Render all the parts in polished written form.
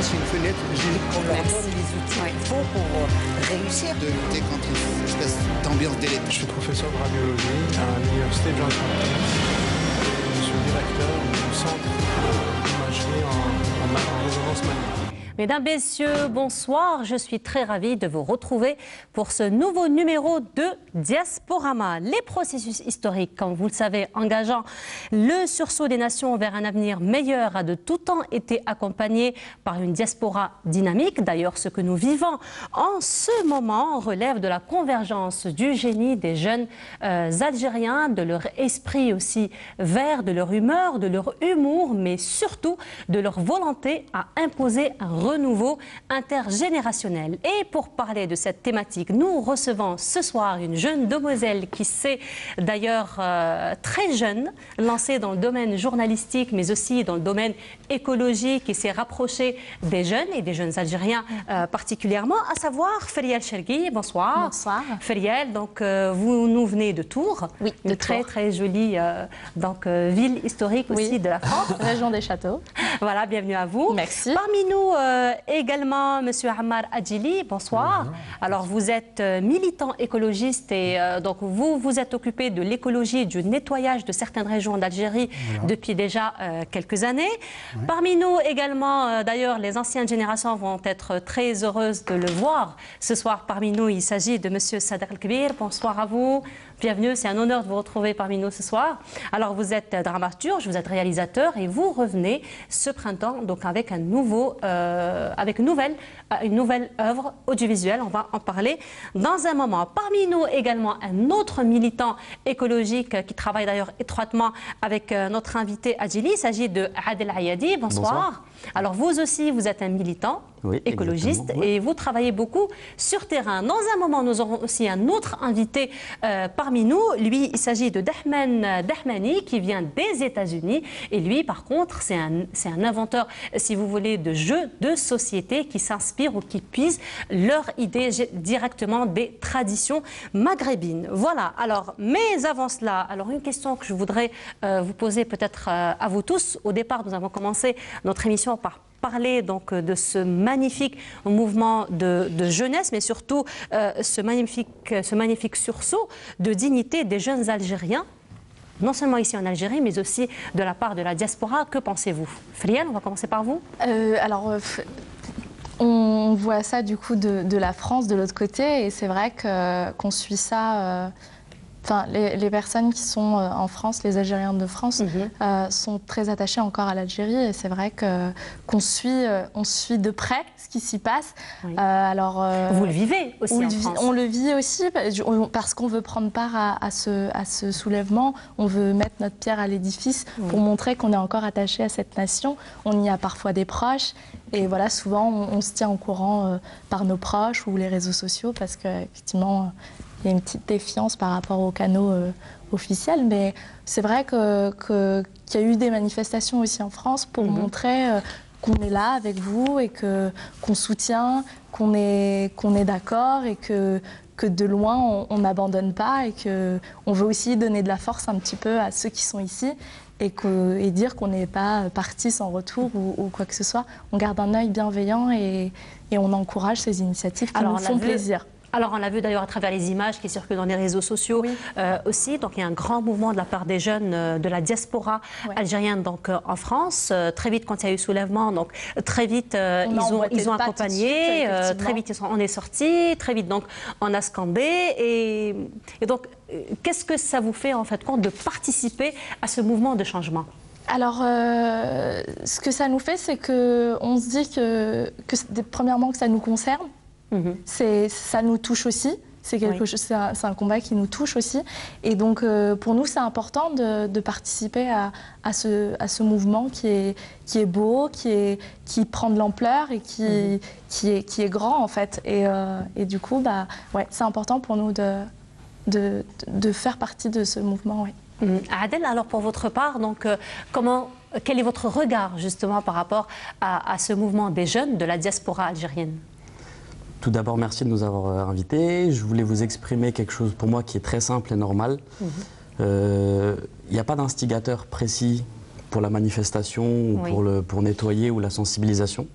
chance, une fenêtre, on leur donne les outils qu'il faut pour réussir. De lutter contre une espèce d'ambiance délétère. Je suis professeur de radiologie à l'université de Johns Hopkins. Je suis directeur du centre d'imagerie en résonance magnétique. Mesdames, Messieurs, bonsoir. Je suis très ravie de vous retrouver pour ce nouveau numéro de Diasporama. Les processus historiques, comme vous le savez, engageant le sursaut des nations vers un avenir meilleur a de tout temps été accompagné par une diaspora dynamique. D'ailleurs, ce que nous vivons en ce moment relève de la convergence du génie des jeunes Algériens, de leur esprit aussi vert, de leur humeur, de leur humour, mais surtout de leur volonté à imposer un renouveau intergénérationnel. Et pour parler de cette thématique, nous recevons ce soir une jeune demoiselle qui s'est d'ailleurs très jeune, lancée dans le domaine journalistique, mais aussi dans le domaine écologique, et s'est rapprochée des jeunes et des jeunes Algériens particulièrement, à savoir Feriel Chergui. Bonsoir. Bonsoir. Feriel, donc vous nous venez de Tours. Oui, une très jolie ville historique aussi de la France. Région des Châteaux. Voilà, bienvenue à vous. Merci. Parmi nous également Monsieur Ammar Adjili. Bonsoir. Bonjour. Alors vous êtes militant écologiste et donc vous vous êtes occupé de l'écologie et du nettoyage de certaines régions d'Algérie depuis déjà quelques années. Oui. Parmi nous également, d'ailleurs, les anciennes générations vont être très heureuses de le voir. Ce soir, parmi nous, il s'agit de Monsieur Sadr El-Kbir. Bonsoir à vous. Bienvenue, c'est un honneur de vous retrouver parmi nous ce soir. Alors vous êtes dramaturge, vous êtes réalisateur et vous revenez ce printemps donc avec une nouvelle œuvre audiovisuelle. On va en parler dans un moment. Parmi nous également un autre militant écologique qui travaille d'ailleurs étroitement avec notre invité Adjili. Il s'agit de Adel Ayadi. Bonsoir. Alors vous aussi, vous êtes un militant écologiste et vous travaillez beaucoup sur terrain. Dans un moment, nous aurons aussi un autre invité parmi nous. Lui, il s'agit de Dahman Dahmani qui vient des États-Unis. Et lui, par contre, c'est un inventeur, si vous voulez, de jeux de société qui s'inspirent ou qui puisent leur idée directement des traditions maghrébines. Voilà. Alors, mais avant cela, alors une question que je voudrais vous poser peut-être à vous tous. Au départ, nous avons commencé notre émission par parler donc de ce magnifique mouvement de jeunesse, mais surtout ce magnifique sursaut de dignité des jeunes Algériens, non seulement ici en Algérie, mais aussi de la part de la diaspora. Que pensez-vous? Friel, on va commencer par vous. On voit ça du coup de la France, de l'autre côté, et c'est vrai qu'on suit ça... Enfin, les personnes qui sont en France, les Algériens de France, sont très attachés encore à l'Algérie. Et c'est vrai qu'on suit de près ce qui s'y passe. Oui. Vous le vivez aussi en France. On le vit aussi parce qu'on veut prendre part à ce soulèvement. On veut mettre notre pierre à l'édifice pour montrer qu'on est encore attaché à cette nation. On y a parfois des proches. Et voilà, souvent, on se tient au courant par nos proches ou les réseaux sociaux parce qu'effectivement... Il y a une petite défiance par rapport aux canaux officiels, mais c'est vrai qu'il y a eu des manifestations aussi en France pour montrer qu'on est là avec vous et qu'on soutient, qu'on est d'accord et que de loin on n'abandonne pas et qu'on veut aussi donner de la force un petit peu à ceux qui sont ici et dire qu'on n'est pas parti sans retour ou quoi que ce soit. On garde un œil bienveillant et on encourage ces initiatives qui nous font plaisir. Alors, on l'a vu d'ailleurs à travers les images qui circulent dans les réseaux sociaux aussi. Donc, il y a un grand mouvement de la part des jeunes de la diaspora algérienne donc, en France. Très vite, quand il y a eu soulèvement, donc très vite, ils ont accompagné. Très vite, on est sortis. Très vite, donc, on a scandé. Et donc, qu'est-ce que ça vous fait, en fait, de participer à ce mouvement de changement? Alors, ce que ça nous fait, c'est qu'on se dit premièrement, que ça nous concerne. Ça nous touche aussi, c'est un combat qui nous touche aussi. Et donc, pour nous, c'est important de participer à ce mouvement qui est beau, qui prend de l'ampleur et qui est grand, en fait. Et du coup, c'est important pour nous de faire partie de ce mouvement. Adel, alors pour votre part, donc, quel est votre regard justement par rapport à ce mouvement des jeunes de la diaspora algérienne? Tout d'abord, merci de nous avoir invités. Je voulais vous exprimer quelque chose pour moi qui est très simple et normal. Il n'y a pas d'instigateur précis pour la manifestation, ou pour nettoyer ou la sensibilisation.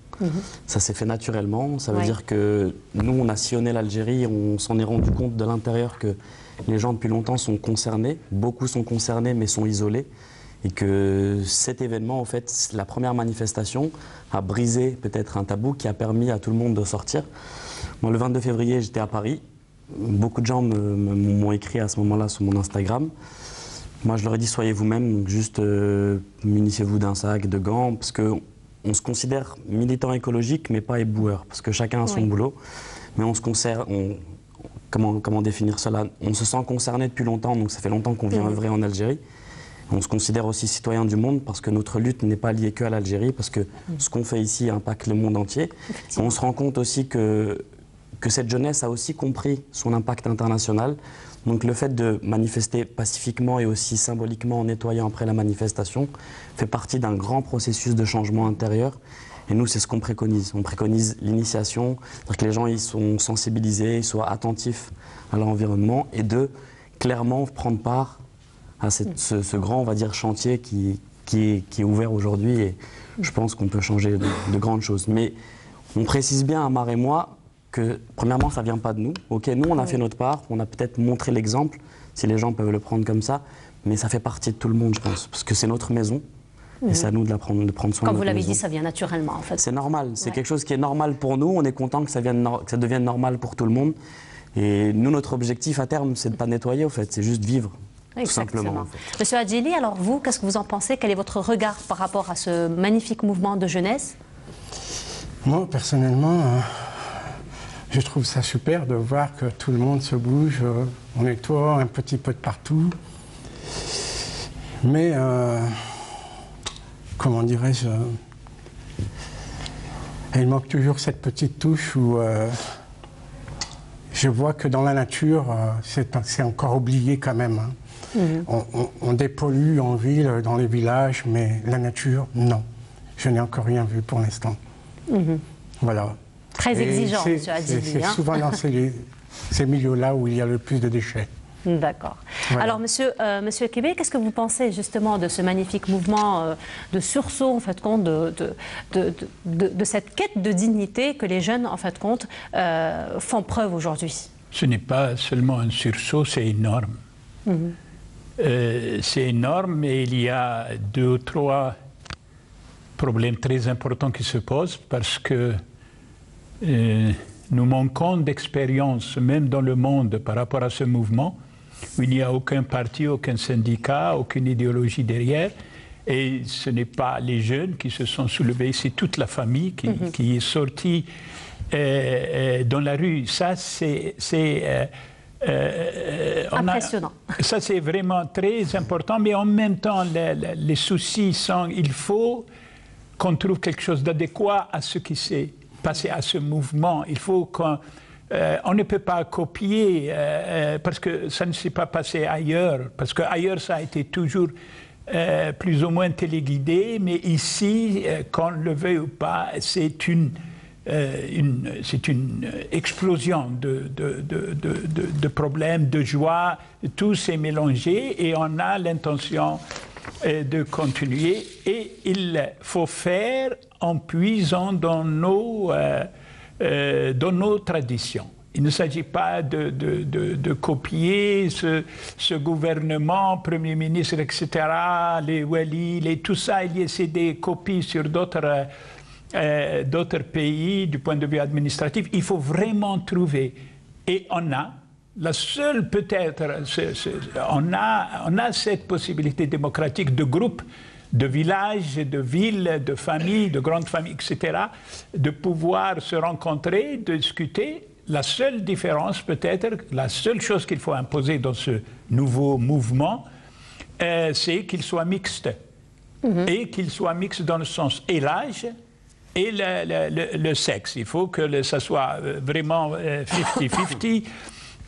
Ça s'est fait naturellement. Ça veut dire que nous, on a sillonné l'Algérie, on s'en est rendu compte de l'intérieur que les gens depuis longtemps sont concernés. Beaucoup sont concernés mais sont isolés. Et que cet événement, en fait, la première manifestation, a brisé peut-être un tabou qui a permis à tout le monde de sortir. Moi, le 22 février, j'étais à Paris. Beaucoup de gens m'ont écrit à ce moment-là sur mon Instagram. Moi, je leur ai dit, soyez vous-même, juste munissez-vous d'un sac, de gants, parce qu'on se considère militant écologique, mais pas éboueur, parce que chacun a son boulot. Mais on se considère, comment définir cela? On se sent concerné depuis longtemps, donc ça fait longtemps qu'on vient œuvrer en Algérie. On se considère aussi citoyen du monde parce que notre lutte n'est pas liée qu'à l'Algérie, parce que ce qu'on fait ici impacte le monde entier. Et on se rend compte aussi que cette jeunesse a aussi compris son impact international. Donc le fait de manifester pacifiquement et aussi symboliquement en nettoyant après la manifestation fait partie d'un grand processus de changement intérieur. Et nous, c'est ce qu'on préconise. On préconise l'initiation, c'est-à-dire que les gens ils sont sensibilisés, ils soient attentifs à l'environnement et de clairement prendre part à ce grand, on va dire, chantier qui est ouvert aujourd'hui. Et je pense qu'on peut changer de grandes choses. Mais on précise bien, Amar et moi, que premièrement, ça ne vient pas de nous. Ok, nous, on a fait notre part, on a peut-être montré l'exemple, si les gens peuvent le prendre comme ça, mais ça fait partie de tout le monde, je pense, parce que c'est notre maison. Et c'est à nous de prendre soin de notre maison. Comme vous l'avez dit, ça vient naturellement, en fait. C'est normal, c'est quelque chose qui est normal pour nous. On est content que ça devienne normal pour tout le monde. Et nous, notre objectif à terme, c'est de ne pas nettoyer, au fait, c'est juste vivre. Tout simplement. En fait. Monsieur Adjili, alors vous, qu'est-ce que vous en pensez? Quel est votre regard par rapport à ce magnifique mouvement de jeunesse? Moi, personnellement, je trouve ça super de voir que tout le monde se bouge, on nettoie un petit peu de partout. Mais, comment dirais-je, il manque toujours cette petite touche où je vois que dans la nature, c'est encore oublié quand même. Hein. On dépollue en ville, dans les villages, mais la nature, non. Je n'ai encore rien vu pour l'instant. Voilà. Très exigeant, M. Adjili. C'est souvent dans ces milieux-là où il y a le plus de déchets. D'accord. Voilà. Alors, monsieur Kébé, qu'est-ce que vous pensez justement de ce magnifique mouvement de sursaut, en fait, compte, de cette quête de dignité que les jeunes, en fait, compte, font preuve aujourd'hui? Ce n'est pas seulement un sursaut, c'est énorme. C'est énorme, mais il y a 2 ou 3 problèmes très importants qui se posent parce que nous manquons d'expérience, même dans le monde, par rapport à ce mouvement, où il n'y a aucun parti, aucun syndicat, aucune idéologie derrière. Et ce n'est pas les jeunes qui se sont soulevés, c'est toute la famille qui est sortie dans la rue. Ça, c'est impressionnant. Ça, c'est vraiment très important, mais en même temps, les soucis sont, il faut qu'on trouve quelque chose d'adéquat à ce qui s'est passé, à ce mouvement. Il faut qu'on ne peut pas copier, parce que ça ne s'est pas passé ailleurs, parce qu'ailleurs, ça a été toujours plus ou moins téléguidé, mais ici, qu'on le veuille ou pas, c'est une explosion de problèmes, de joie, tout s'est mélangé et on a l'intention de continuer et il faut faire en puisant dans nos traditions. Il ne s'agit pas de copier ce gouvernement, Premier ministre, etc., les Wali, tout ça, c'est des copies sur d'autres pays du point de vue administratif. Il faut vraiment trouver. Et on a, la seule peut-être, on a cette possibilité démocratique de groupe, de villages, de villes, de familles, de grandes familles, etc., de pouvoir se rencontrer, de discuter. La seule différence peut-être, la seule chose qu'il faut imposer dans ce nouveau mouvement, c'est qu'il soit mixte. Et qu'il soit mixte dans le sens et l'âge, et le sexe. Il faut que ça soit vraiment 50-50.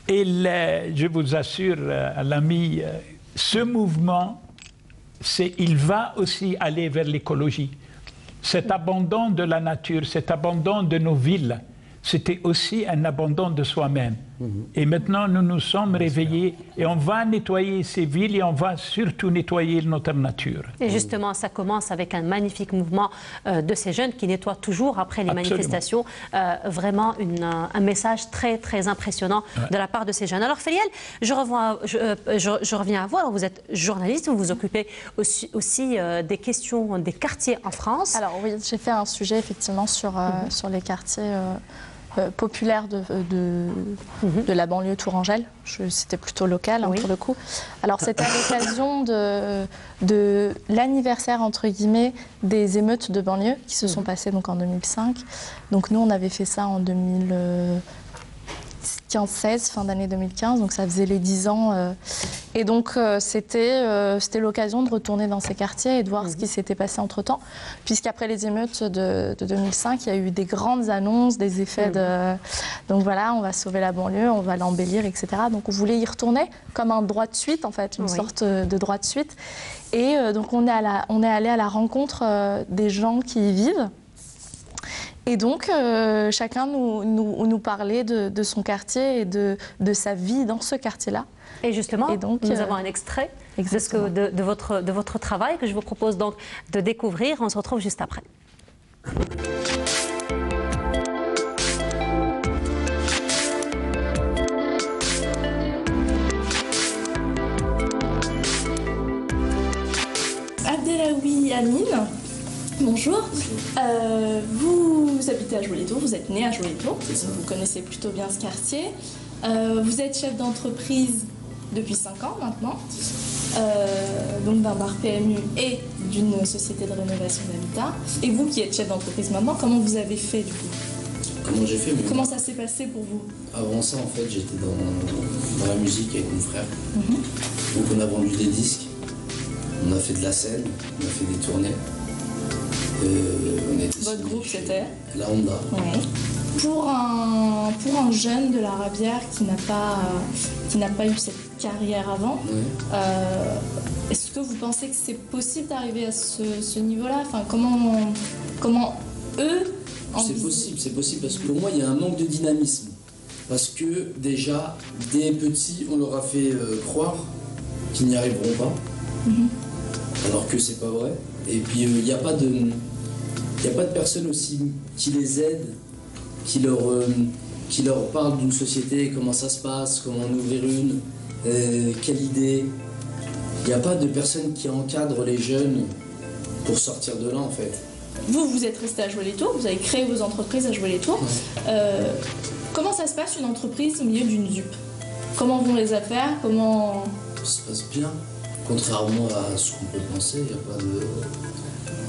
Et je vous assure, l'ami, ce mouvement, il va aussi aller vers l'écologie. Cet abandon de la nature, cet abandon de nos villes, c'était aussi un abandon de soi-même. Et maintenant, nous nous sommes réveillés et on va nettoyer ces villes et on va surtout nettoyer notre nature. Et justement, ça commence avec un magnifique mouvement de ces jeunes qui nettoient toujours après les manifestations. Vraiment un message très, très impressionnant de la part de ces jeunes. Alors, Feriel, je reviens à vous. Alors, vous êtes journaliste, vous vous occupez aussi des questions des quartiers en France. Alors oui, j'ai fait un sujet effectivement sur les quartiers populaire de la banlieue Tourangelle. C'était plutôt local pour le coup. Alors c'était à l'occasion de l'anniversaire entre guillemets des émeutes de banlieue qui se sont passées donc en 2005. Donc nous on avait fait ça en 2015-16, fin d'année 2015, donc ça faisait les 10 ans. Et donc c'était l'occasion de retourner dans ces quartiers et de voir ce qui s'était passé entre-temps. Puisqu'après les émeutes de 2005, il y a eu des grandes annonces, des effets de... Donc voilà, on va sauver la banlieue, on va l'embellir, etc. Donc on voulait y retourner comme un droit de suite, en fait, une sorte de droit de suite. Et donc on est allé à la rencontre des gens qui y vivent. Et donc, chacun nous parlait de son quartier et de sa vie dans ce quartier-là. Et justement, nous avons un extrait de votre travail que je vous propose donc de découvrir. On se retrouve juste après. Abdelawi Amine. Bonjour. Vous habitez à Joué-les-Tours, vous êtes né à Joué-les-Tours, vous connaissez plutôt bien ce quartier. Vous êtes chef d'entreprise depuis 5 ans maintenant, donc d'un bar PMU et d'une société de rénovation d'habitat. Et vous qui êtes chef d'entreprise maintenant, comment vous avez fait du coup? Comment j'ai fait? Comment ça s'est passé pour vous? Avant ça, en fait, j'étais dans la musique avec mon frère. Donc on a vendu des disques, on a fait de la scène, on a fait des tournées. Votre groupe c'était La Honda. Oui. Pour un jeune de la Rabière qui n'a pas eu cette carrière avant, est-ce que vous pensez que c'est possible d'arriver à ce niveau-là? Enfin, comment eux C'est possible parce que pour moi il y a un manque de dynamisme. Parce que déjà, des petits, on leur a fait croire qu'ils n'y arriveront pas. Alors que c'est pas vrai. Et puis il n'y a pas de personnes aussi qui les aident, qui leur parlent d'une société, comment ça se passe, comment en ouvrir une, quelle idée. Il n'y a pas de personnes qui encadrent les jeunes pour sortir de là en fait. Vous êtes resté à Joué-les-Tours, vous avez créé vos entreprises à Joué-les-Tours. Comment ça se passe une entreprise au milieu d'une ZUP? Comment vont les affaires? Comment... Ça se passe bien. Contrairement à ce qu'on peut penser, il n'y a pas de...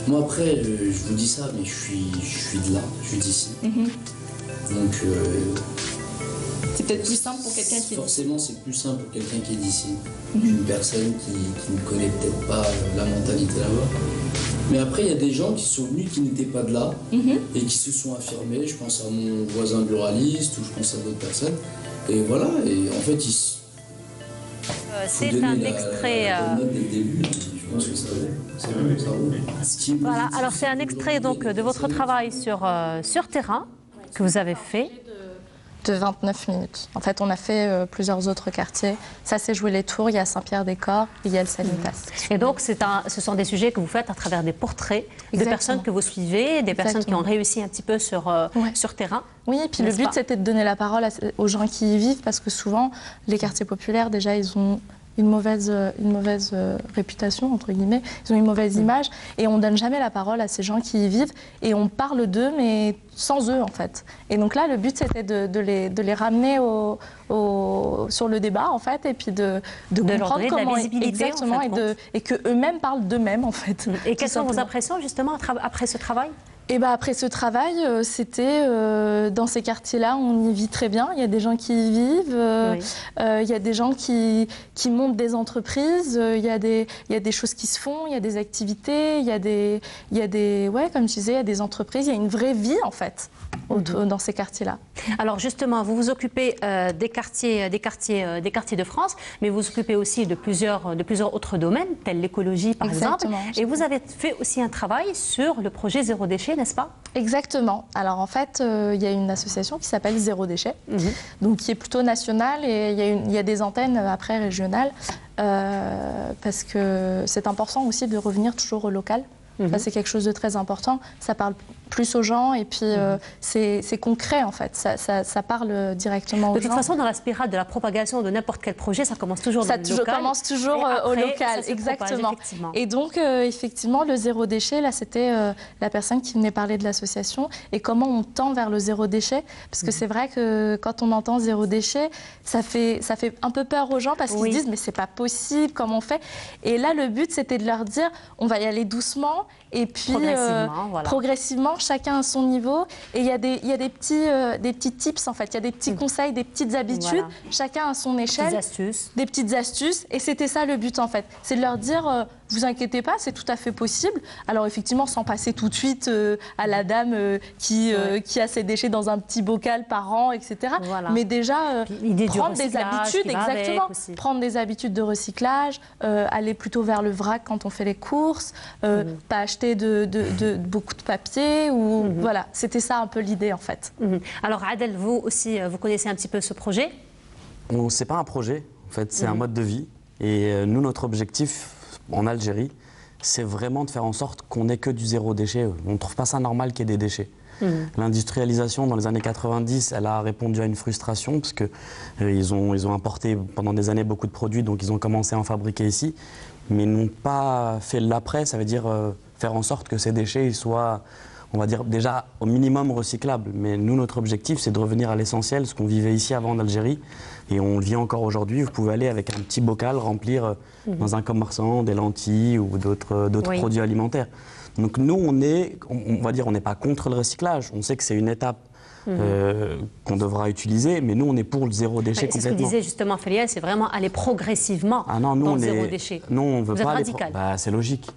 Moi après, je vous dis ça, mais je suis de là, je suis d'ici. Donc... c'est peut-être plus simple pour quelqu'un qui est... Forcément, c'est plus simple pour quelqu'un qui est d'ici. Une personne qui ne connaît peut-être pas la mentalité là-bas. Mais après, il y a des gens qui sont venus qui n'étaient pas de là et qui se sont affirmés. Je pense à mon voisin buraliste ou je pense à d'autres personnes. Et voilà, et en fait, ils... C'est un extrait. Voilà, alors c'est un extrait donc de votre travail sur terrain que vous avez fait. De 29 minutes. En fait, on a fait plusieurs autres quartiers. Ça, c'est Joué-les-Tours, il y a Saint-Pierre-des-Corps et il y a le Sanitas. Et donc, ce sont des sujets que vous faites à travers des portraits de personnes que vous suivez, des personnes qui ont réussi un petit peu sur terrain. Oui, et puis le but, c'était de donner la parole aux gens qui y vivent, parce que souvent, les quartiers populaires, déjà, ils ont une mauvaise réputation, entre guillemets. Ils ont une mauvaise image et on ne donne jamais la parole à ces gens qui y vivent et on parle d'eux, mais sans eux, en fait. Et donc là, le but, c'était de les ramener sur le débat, en fait, et puis de comprendre comment... Exactement, en fait, et qu'eux-mêmes parlent d'eux-mêmes, en fait. Et quelles sont vos impressions, justement, après ce travail ? Et après ce travail, c'était dans ces quartiers-là, on y vit très bien. Il y a des gens qui y vivent, il y a des gens qui montent des entreprises, il y a des choses qui se font, il y a des activités, il y a des comme je disais, il y a des entreprises, il y a une vraie vie en fait dans ces quartiers-là. Alors justement, vous vous occupez des quartiers de France, mais vous vous occupez aussi de plusieurs autres domaines, tels l'écologie par exemple. Et vous avez fait aussi un travail sur le projet Zéro Déchet déchet, n'est-ce pas? Exactement. Alors en fait, il y a une association qui s'appelle Zéro Déchet, donc qui est plutôt nationale, et il y a des antennes après régionales, parce que c'est important aussi de revenir toujours au local. Ça, c'est quelque chose de très important. Ça parle plus aux gens, et puis c'est concret en fait. Ça parle directement aux gens. De toute façon, dans la spirale de la propagation de n'importe quel projet, ça commence toujours dans le local. Ça commence toujours au local, exactement. Et donc, effectivement, le zéro déchet, là, c'était la personne qui venait parler de l'association et comment on tend vers le zéro déchet. Parce que c'est vrai que quand on entend zéro déchet, ça fait un peu peur aux gens parce qu'ils se disent, mais c'est pas possible, comment on fait? Et là, le but, c'était de leur dire, on va y aller doucement. Et puis, progressivement, chacun à son niveau. Et il y a des petits tips, en fait. Il y a des petits conseils, des petites habitudes, chacun à son échelle. Des petites astuces. Et c'était ça le but, en fait. C'est de leur dire, vous inquiétez pas, c'est tout à fait possible. Alors, effectivement, sans passer tout de suite à la dame qui a ses déchets dans un petit bocal par an, etc. Mais déjà, prendre des habitudes, exactement. Prendre des habitudes de recyclage, aller plutôt vers le vrac quand on fait les courses, pas acheter beaucoup de papier, ou voilà, c'était ça un peu l'idée en fait. Alors Adel, vous aussi, vous connaissez un petit peu ce projet? C'est pas un projet, en fait, c'est un mode de vie. Et nous, notre objectif en Algérie, c'est vraiment de faire en sorte qu'on n'ait que du zéro déchet. On ne trouve pas ça normal qu'il y ait des déchets. L'industrialisation dans les années 90, elle a répondu à une frustration parce que ils ont importé pendant des années beaucoup de produits, donc ils ont commencé à en fabriquer ici, mais ils n'ont pas fait l'après, ça veut dire faire en sorte que ces déchets ils soient, on va dire, déjà au minimum recyclables. Mais nous, notre objectif, c'est de revenir à l'essentiel, ce qu'on vivait ici avant en Algérie, et on le vit encore aujourd'hui. Vous pouvez aller avec un petit bocal remplir dans un commerçant des lentilles ou d'autres produits alimentaires. Donc nous, on va dire, on n'est pas contre le recyclage. On sait que c'est une étape qu'on devra utiliser, mais nous, on est pour le zéro déchet complètement. C'est ce que disait justement Feliel, c'est vraiment aller progressivement dans le zéro déchet. Non, on veut pas aller radical. C'est logique.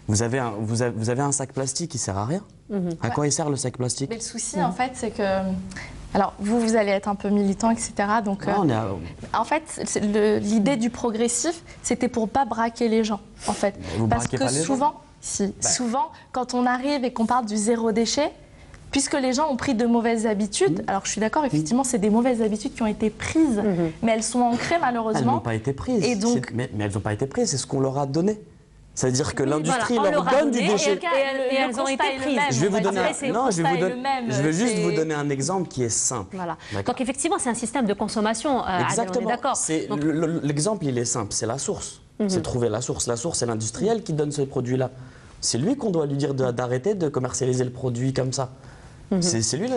Vous avez un sac plastique qui ne sert à rien. À quoi il sert le sac plastique? Mais le souci, en fait, c'est que... Alors, vous allez être un peu militant, etc. Donc, en fait, l'idée du progressif, c'était pour ne pas braquer les gens, en fait. Parce que souvent, quand on arrive et qu'on parle du zéro déchet, puisque les gens ont pris de mauvaises habitudes, alors je suis d'accord, effectivement, c'est des mauvaises habitudes qui ont été prises, mais elles sont ancrées, malheureusement. Elles n'ont pas été prises. Et donc... mais elles n'ont pas été prises, c'est ce qu'on leur a donné. C'est-à-dire que l'industrie leur donne du déchet. Et elles ont été prises. Je vais juste vous donner un exemple qui est simple. Voilà. Donc effectivement, c'est un système de consommation. Exactement. D'accord. L'exemple, il est simple, c'est la source. C'est trouver la source. La source, c'est l'industriel qui donne ce produit-là. C'est lui qu'on doit lui dire d'arrêter de commercialiser le produit comme ça. C'est lui,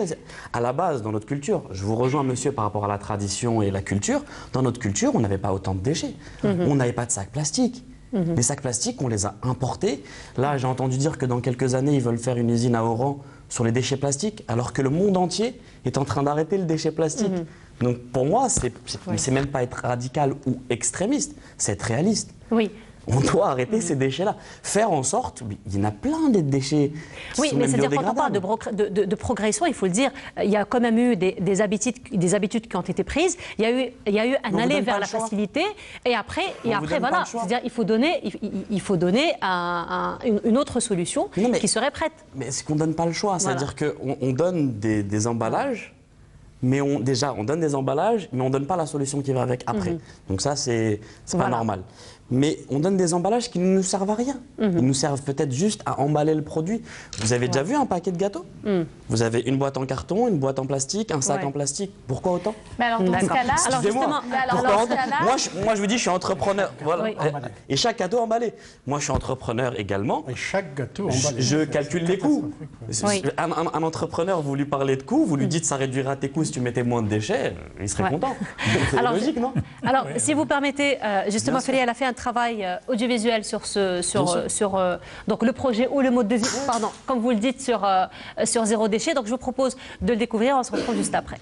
à la base, dans notre culture, je vous rejoins, monsieur, par rapport à la tradition et la culture, dans notre culture, on n'avait pas autant de déchets. On n'avait pas de sacs plastiques. Les sacs plastiques, on les a importés. Là, j'ai entendu dire que dans quelques années, ils veulent faire une usine à Oran sur les déchets plastiques, alors que le monde entier est en train d'arrêter le déchet plastique. Donc pour moi, c'est même pas être radical ou extrémiste, c'est être réaliste. Oui. On doit arrêter ces déchets-là. Faire en sorte, il y en a plein des déchets qui sont mais même c'est-à-dire quand on parle de progression, il faut le dire, il y a quand même eu des habitudes qui ont été prises. Il y a eu un aller vers la facilité. Et après voilà, c'est-à-dire il faut donner une autre solution qui serait prête. Mais c'est qu'on ne donne pas le choix. C'est-à-dire qu'on donne des emballages, mais on donne des emballages, mais on ne donne pas la solution qui va avec après. Donc ça, c'est pas normal. Mais on donne des emballages qui ne nous servent à rien. Ils nous servent peut-être juste à emballer le produit. Vous avez déjà vu un paquet de gâteaux? Vous avez une boîte en carton, une boîte en plastique, un sac en plastique. Pourquoi autant? Mais alors dans ce cas-là... Moi, je vous dis, je suis entrepreneur. Voilà. Et chaque gâteau emballé. Moi, je suis entrepreneur également. Et chaque gâteau emballé. Je calcule les coûts. Un entrepreneur, vous lui parlez de coûts, vous lui dites ça réduira tes coûts si tu mettais moins de déchets, il serait content. C'est logique, non? Alors, si vous permettez, justement, Feliel a fait un travail audiovisuel sur donc le projet ou le mode de vie, pardon, comme vous le dites, sur zéro déchet. Donc je vous propose de le découvrir, on se retrouve juste après.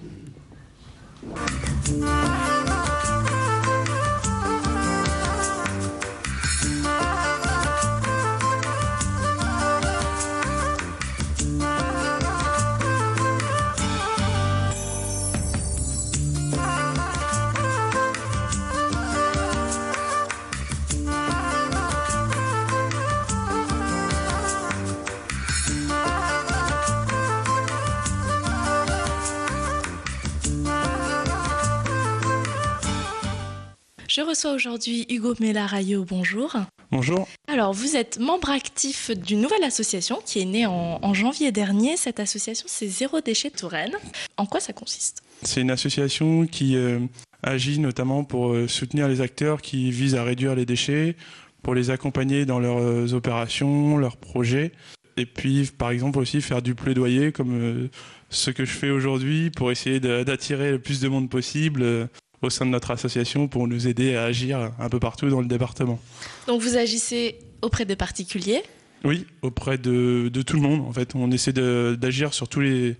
Je reçois aujourd'hui Hugo Mellarayo, bonjour. Bonjour. Alors, vous êtes membre actif d'une nouvelle association qui est née en janvier dernier. Cette association, c'est Zéro Déchet Touraine. En quoi ça consiste? C'est une association qui agit notamment pour soutenir les acteurs qui visent à réduire les déchets, pour les accompagner dans leurs opérations, leurs projets. Et puis, par exemple, aussi faire du plaidoyer, comme ce que je fais aujourd'hui, pour essayer d'attirer le plus de monde possible au sein de notre association pour nous aider à agir un peu partout dans le département. Donc vous agissez auprès de particuliers? Oui, auprès de tout le monde. En fait, on essaie d'agir sur tous les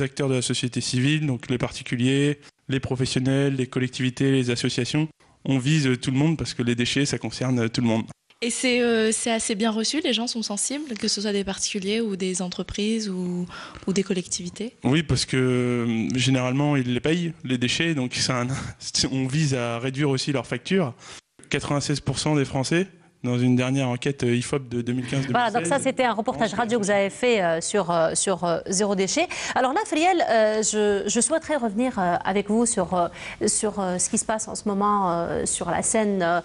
acteurs de la société civile, donc les particuliers, les professionnels, les collectivités, les associations. On vise tout le monde parce que les déchets, ça concerne tout le monde. Et c'est assez bien reçu, les gens sont sensibles, que ce soit des particuliers ou des entreprises ou des collectivités? Oui, parce que généralement, ils les payent, les déchets, donc on vise à réduire aussi leurs factures. 96% des Français, dans une dernière enquête IFOP de 2015-2016. Voilà, donc ça c'était un reportage radio que vous avez fait sur Zéro Déchet. Alors là, Friel, je souhaiterais revenir avec vous sur ce qui se passe en ce moment sur la scène,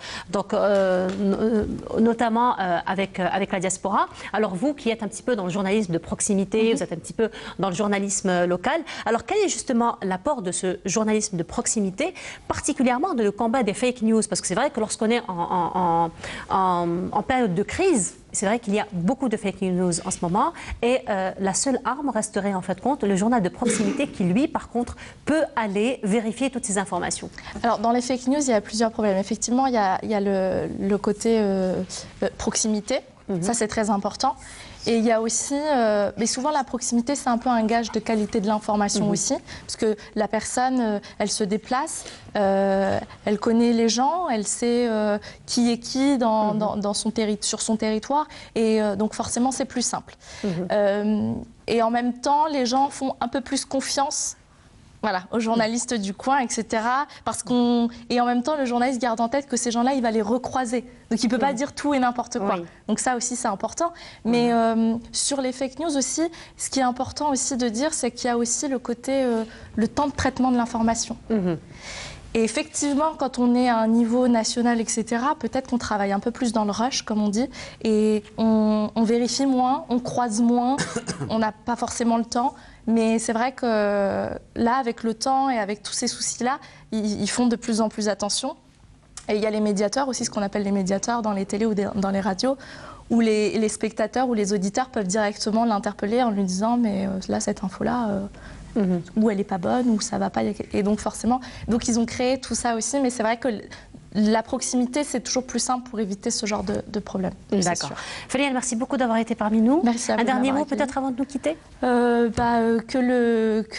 notamment avec la diaspora. Alors vous qui êtes un petit peu dans le journalisme de proximité, vous êtes un petit peu dans le journalisme local. Alors quel est justement l'apport de ce journalisme de proximité, particulièrement dans le combat des fake news? Parce que c'est vrai que lorsqu'on est en période de crise, c'est vrai qu'il y a beaucoup de fake news en ce moment et la seule arme resterait en fait compte le journal de proximité qui lui par contre peut aller vérifier toutes ces informations. Alors dans les fake news il y a plusieurs problèmes. Effectivement il y a le côté proximité, ça c'est très important. Et il y a aussi, mais souvent la proximité c'est un peu un gage de qualité de l'information aussi, parce que la personne, elle se déplace, elle connaît les gens, elle sait qui est qui sur son territoire, et donc forcément c'est plus simple. Et en même temps, les gens font un peu plus confiance. Voilà, aux journalistes du coin, etc. Et en même temps, le journaliste garde en tête que ces gens-là, il va les recroiser. Donc, il ne peut pas dire tout et n'importe quoi. Donc, ça aussi, c'est important. Mais sur les fake news aussi, ce qui est important aussi de dire, c'est qu'il y a aussi le côté, le temps de traitement de l'information. Et effectivement, quand on est à un niveau national, etc., peut-être qu'on travaille un peu plus dans le rush, comme on dit, et on vérifie moins, on croise moins, on n'a pas forcément le temps. Mais c'est vrai que là, avec le temps et avec tous ces soucis-là, ils font de plus en plus attention. Et il y a les médiateurs aussi, ce qu'on appelle les médiateurs dans les télés ou dans les radios, où les spectateurs ou les auditeurs peuvent directement l'interpeller en lui disant « mais là, cette info-là, ou elle n'est pas bonne, ou ça ne va pas ». Et donc forcément, ils ont créé tout ça aussi, mais c'est vrai que la proximité, c'est toujours plus simple pour éviter ce genre de problème. D'accord. Friel, merci beaucoup d'avoir été parmi nous. Merci à vous. Un dernier mot peut-être avant de nous quitter? Que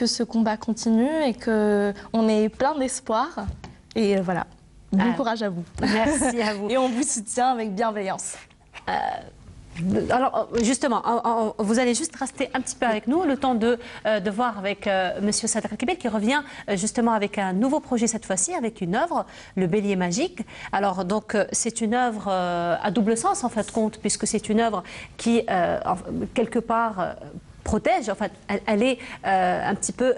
ce combat continue et qu'on ait plein d'espoir. Et voilà, bon courage à vous. Merci à vous. Et on vous soutient avec bienveillance. Alors justement, vous allez juste rester un petit peu avec nous, le temps de voir avec Monsieur Sadr Kibel qui revient justement avec un nouveau projet cette fois-ci, avec une œuvre, Le Bélier Magique. Alors donc c'est une œuvre à double sens en fait compte, puisque c'est une œuvre qui quelque part protège, en fait, elle est un petit peu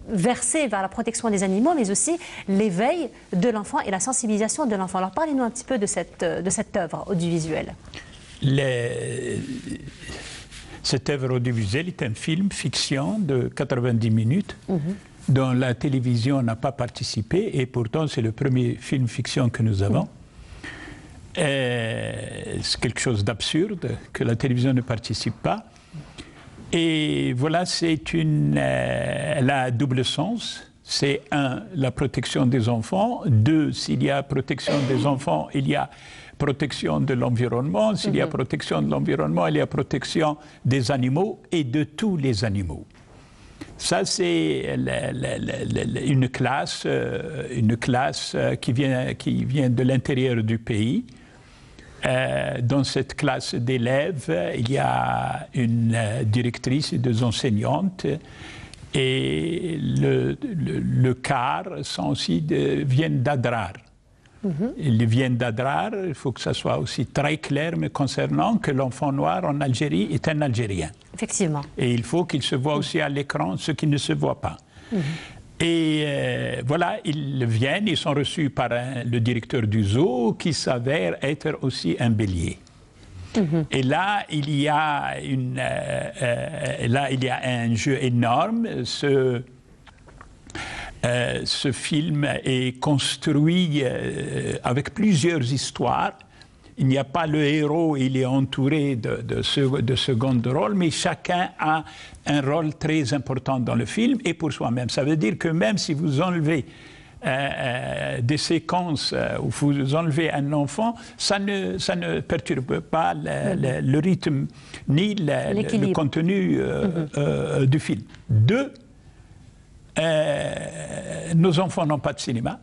versée vers la protection des animaux, mais aussi l'éveil de l'enfant et la sensibilisation de l'enfant. Alors parlez-nous un petit peu de cette œuvre audiovisuelle. Cette œuvre audiovisuelle est un film fiction de 90 minutes dont la télévision n'a pas participé et pourtant c'est le premier film fiction que nous avons. C'est quelque chose d'absurde que la télévision ne participe pas. Et voilà, elle a double sens. C'est un, la protection des enfants. Deux, s'il y a protection des enfants, il y a protection de l'environnement. S'il y a protection de l'environnement, il y a protection des animaux et de tous les animaux. Ça, c'est une classe qui vient de l'intérieur du pays. Dans cette classe d'élèves, il y a une directrice et deux enseignantes. Et le quart viennent d'Adrar. Ils viennent d'Adrar, il faut que ça soit aussi très clair, mais concernant que l'enfant noir en Algérie est un Algérien. Effectivement. Et il faut qu'il se voit aussi à l'écran, ce qui ne se voit pas. Et voilà, ils viennent, ils sont reçus par le directeur du zoo qui s'avère être aussi un bélier. Et là, il y a un jeu énorme. Ce film est construit avec plusieurs histoires. Il n'y a pas le héros, il est entouré de second rôle, mais chacun a un rôle très important dans le film et pour soi-même. Ça veut dire que même si vous enlevez des séquences où vous enlevez un enfant, ça ne perturbe pas le rythme ni le contenu du film. Deux, nos enfants n'ont pas de cinéma.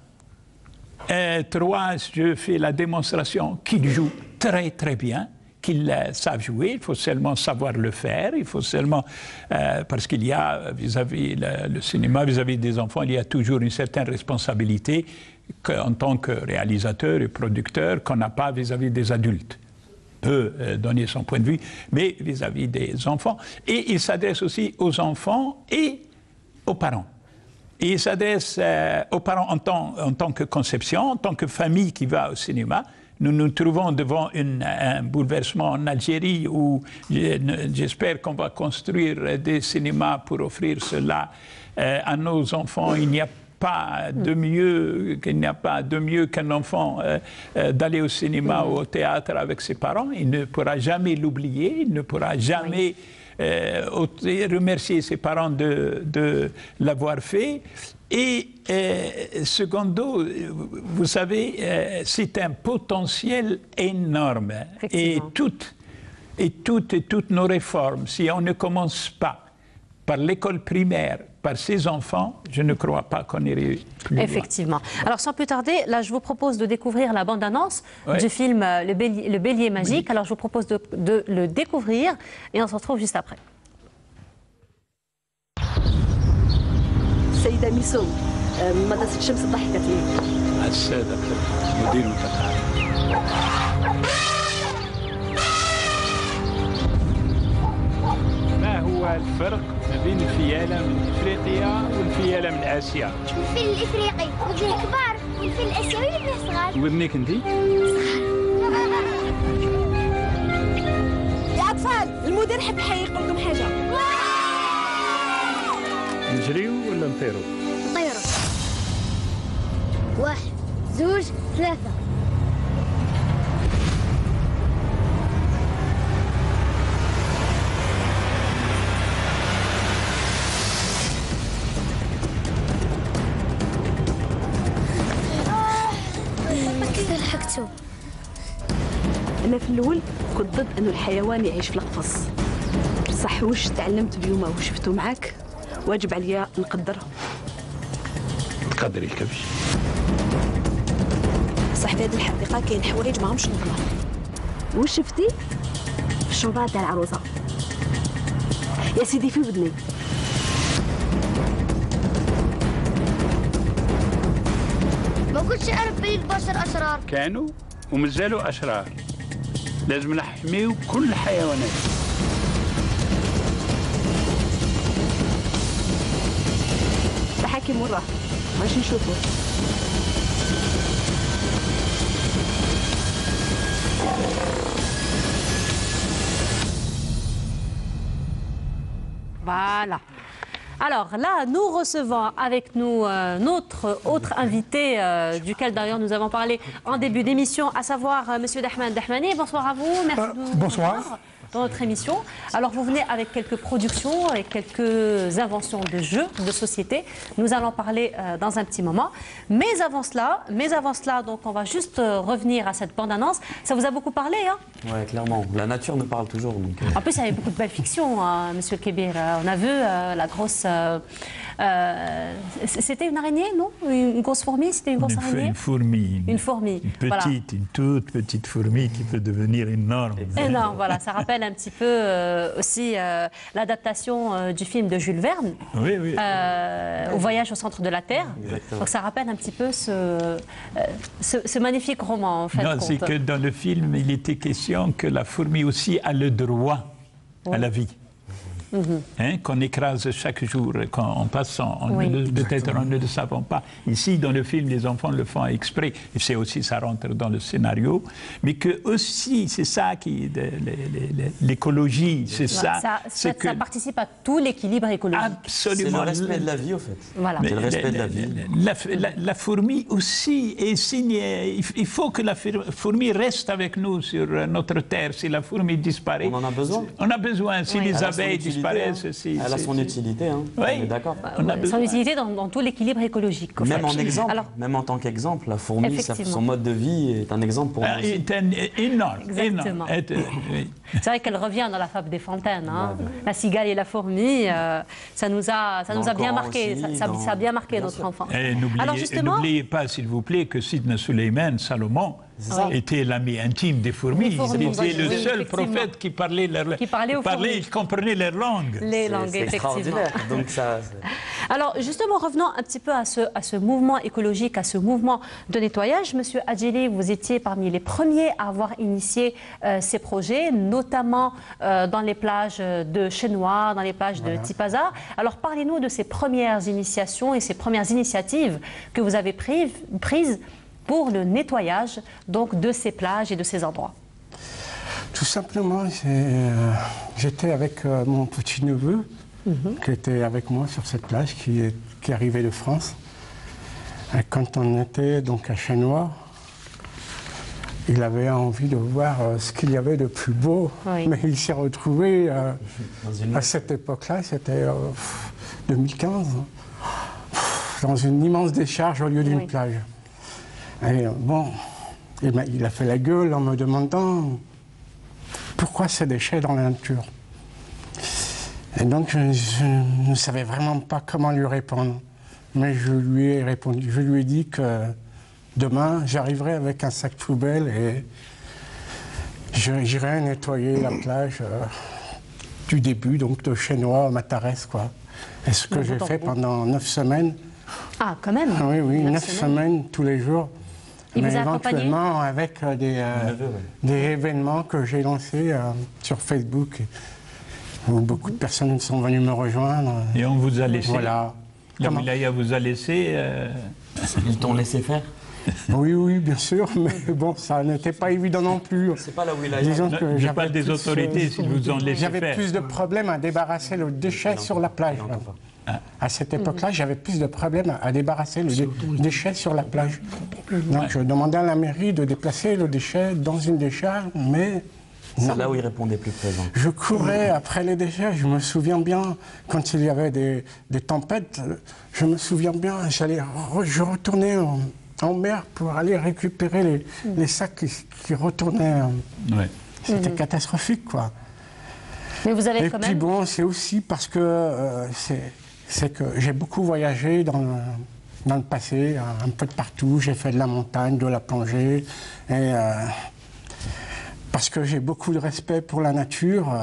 Trois, je fais la démonstration qu'ils jouent très très bien, qu'ils savent jouer, il faut seulement savoir le faire, il faut seulement, parce qu'il y a vis-à-vis le cinéma, vis-à-vis des enfants, il y a toujours une certaine responsabilité en tant que réalisateur et producteur qu'on n'a pas vis-à-vis des adultes. Peut donner son point de vue, mais vis-à-vis des enfants. Et il s'adresse aussi aux enfants et aux parents. Et il s'adresse aux parents en tant que conception, en tant que famille qui va au cinéma. Nous nous trouvons devant un bouleversement en Algérie où j'espère qu'on va construire des cinémas pour offrir cela à nos enfants. Il n'y a pas de mieux qu'un enfant d'aller au cinéma ou au théâtre avec ses parents. Il ne pourra jamais l'oublier, il ne pourra jamais remercier ses parents de l'avoir fait. Et secondo, vous savez, c'est un potentiel énorme. Et toutes nos réformes, si on ne commence pas par l'école primaire, par ses enfants, je ne crois pas qu'on irait plus loin. Effectivement. Alors, sans plus tarder, là, je vous propose de découvrir la bande-annonce du film Le Bélier Magique. Alors, je vous propose de le découvrir et on se retrouve juste après. السيدة ميسو مدرسة الشمس ضحكت لي. السادة مدير القطاع. ما هو الفرق ما بين الفيالة من افريقيا والفيالة من اسيا؟ الفيل الافريقي ودنيه كبار والفيل الاسيوي ودنيه صغار. وذنك انت؟ يا اطفال المدير حب يحيق لكم حاجة. نجريو ولا نطيرو؟ نطيرو. 1 2 3. كيف لحقتو؟ أنا في الأول كنت ضد إنه الحيوان يعيش في القفص. صح واش تعلمت اليوم وشفتو معاك واجب عليا نقدرهم. تقدري الكبش. صح في هذه الحديقة كاين حوايج ماهمش نورمال. واش شفتي؟ الشومبرا تاع العروسة. يا سيدي في ودني. ما كنتش أعرف بلي البشر أشرار. كانوا ومازالوا أشرار. لازم نحميو كل الحيوانات. تحكي مرة ماشي نشوفه. Voilà. Alors là, nous recevons avec nous notre autre invité, duquel d'ailleurs nous avons parlé en début d'émission, à savoir Monsieur Dahman Dahmani. Bonsoir à vous. Merci de nous bonsoir. Dans notre émission. Alors vous venez avec quelques productions, avec quelques inventions de jeux, de société. Nous allons parler dans un petit moment. Mais avant cela, donc on va juste revenir à cette bande-annonce. Ça vous a beaucoup parlé, hein? Ouais, clairement. La nature nous parle toujours. Donc, En plus, il y avait beaucoup de belles fictions, hein, Monsieur Kébir. On a vu la grosse... c'était une araignée, non? Une grosse fourmi? C'était une grosse araignée? Une fourmi. Une fourmi. Une petite, une toute petite fourmi qui peut devenir énorme. Énorme, voilà. Ça rappelle un petit peu aussi l'adaptation du film de Jules Verne, oui, oui. Au voyage au centre de la Terre. Exactement. Donc ça rappelle un petit peu ce magnifique roman, en fait. Non, c'est que dans le film, il était question que la fourmi aussi a le droit à la vie. qu'on écrase chaque jour, en passant. Oui. Peut-être nous ne le savons pas. Ici, dans le film, les enfants le font exprès. Et c'est aussi, ça rentre dans le scénario. Mais que aussi, c'est ça qui, l'écologie, c'est ça. Ça participe à tout l'équilibre écologique. Absolument. C'est le respect de la vie, au fait. Voilà. C'est le respect de la vie. La fourmi aussi est signée. Il faut que la fourmi reste avec nous sur notre terre. Si la fourmi disparaît, on en a besoin. On a besoin. Si les abeilles disparaissent, elle a son utilité. Hein. Oui. On est d'accord. Son utilité dans tout l'équilibre écologique. Même en exemple, même en tant qu'exemple, la fourmi, son mode de vie est un exemple pour nous. C'est énorme. Exactement. C'est vrai qu'elle revient dans la fable des fontaines. Hein. La cigale et la fourmi, ça nous a bien marqué. Ça a bien marqué notre enfance. Et n'oubliez pas, s'il vous plaît, que Sidna Suleiman, Salomon, était l'ami intime des fourmis. C'était le seul prophète qui parlait il comprenait leur langue. Les langues, effectivement. Donc Alors, justement, revenons un petit peu à ce mouvement écologique, à ce mouvement de nettoyage. Monsieur Adjili, vous étiez parmi les premiers à avoir initié ces projets, notamment dans les plages de Chénois, dans les plages de Tipaza. Alors, parlez-nous de ces premières initiations et ces premières initiatives que vous avez prises pour le nettoyage donc, de ces plages et de ces endroits. Tout simplement, j'étais avec mon petit-neveu qui était avec moi sur cette plage, qui arrivait de France. Et quand on était donc à Chénois, il avait envie de voir ce qu'il y avait de plus beau, mais il s'est retrouvé à cette époque-là, c'était 2015, dans une immense décharge au lieu d'une plage. Et bon, il a fait la gueule en me demandant pourquoi ces déchets dans la nature. Et donc je ne savais vraiment pas comment lui répondre. Mais je lui ai répondu, je lui ai dit que demain j'arriverai avec un sac poubelle et j'irai nettoyer la plage du début, donc de Chénois à Matarès, quoi. Et ce que j'ai fait pendant 9 semaines. Ah, quand même. Oui, 9 semaines tous les jours. Mais éventuellement avec des événements que j'ai lancés sur Facebook, où beaucoup de personnes sont venues me rejoindre. Et on vous a laissé. Voilà. La wilaya vous a laissé. Ils t'ont laissé faire. Oui, bien sûr, mais bon, ça n'était pas évident non plus. C'est pas la wilaya. Disons que je parle des autorités s'ils vous ont laissé faire. J'avais plus de problèmes à débarrasser le déchet sur la plage. À cette époque-là, j'avais plus de problèmes à débarrasser le déchet sur la plage. Donc je demandais à la mairie de déplacer le déchet dans une décharge, mais c'est là où il répondait plus présent. Je courais après les déchets. Je me souviens bien, quand il y avait des tempêtes, je me souviens bien, je retournais en mer pour aller récupérer les sacs qui retournaient. C'était catastrophique, quoi. Mais vous avez quand même... Et puis bon, c'est aussi parce que c'est que j'ai beaucoup voyagé dans le passé, un peu de partout. J'ai fait de la montagne, de la plongée. Et parce que j'ai beaucoup de respect pour la nature,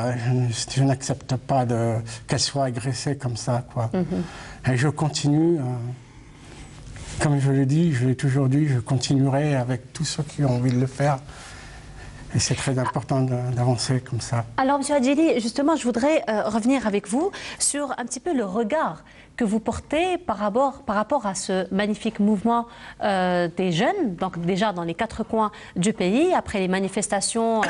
je n'accepte pas qu'elle soit agressée comme ça, quoi. Et je continue, comme je l'ai dit, je l'ai toujours dit, je continuerai avec tous ceux qui ont envie de le faire. Et c'est très important d'avancer comme ça. Alors, M. Adjili, justement, je voudrais revenir avec vous sur un petit peu le regard que vous portez par rapport à ce magnifique mouvement des jeunes, donc déjà dans les 4 coins du pays, après les manifestations,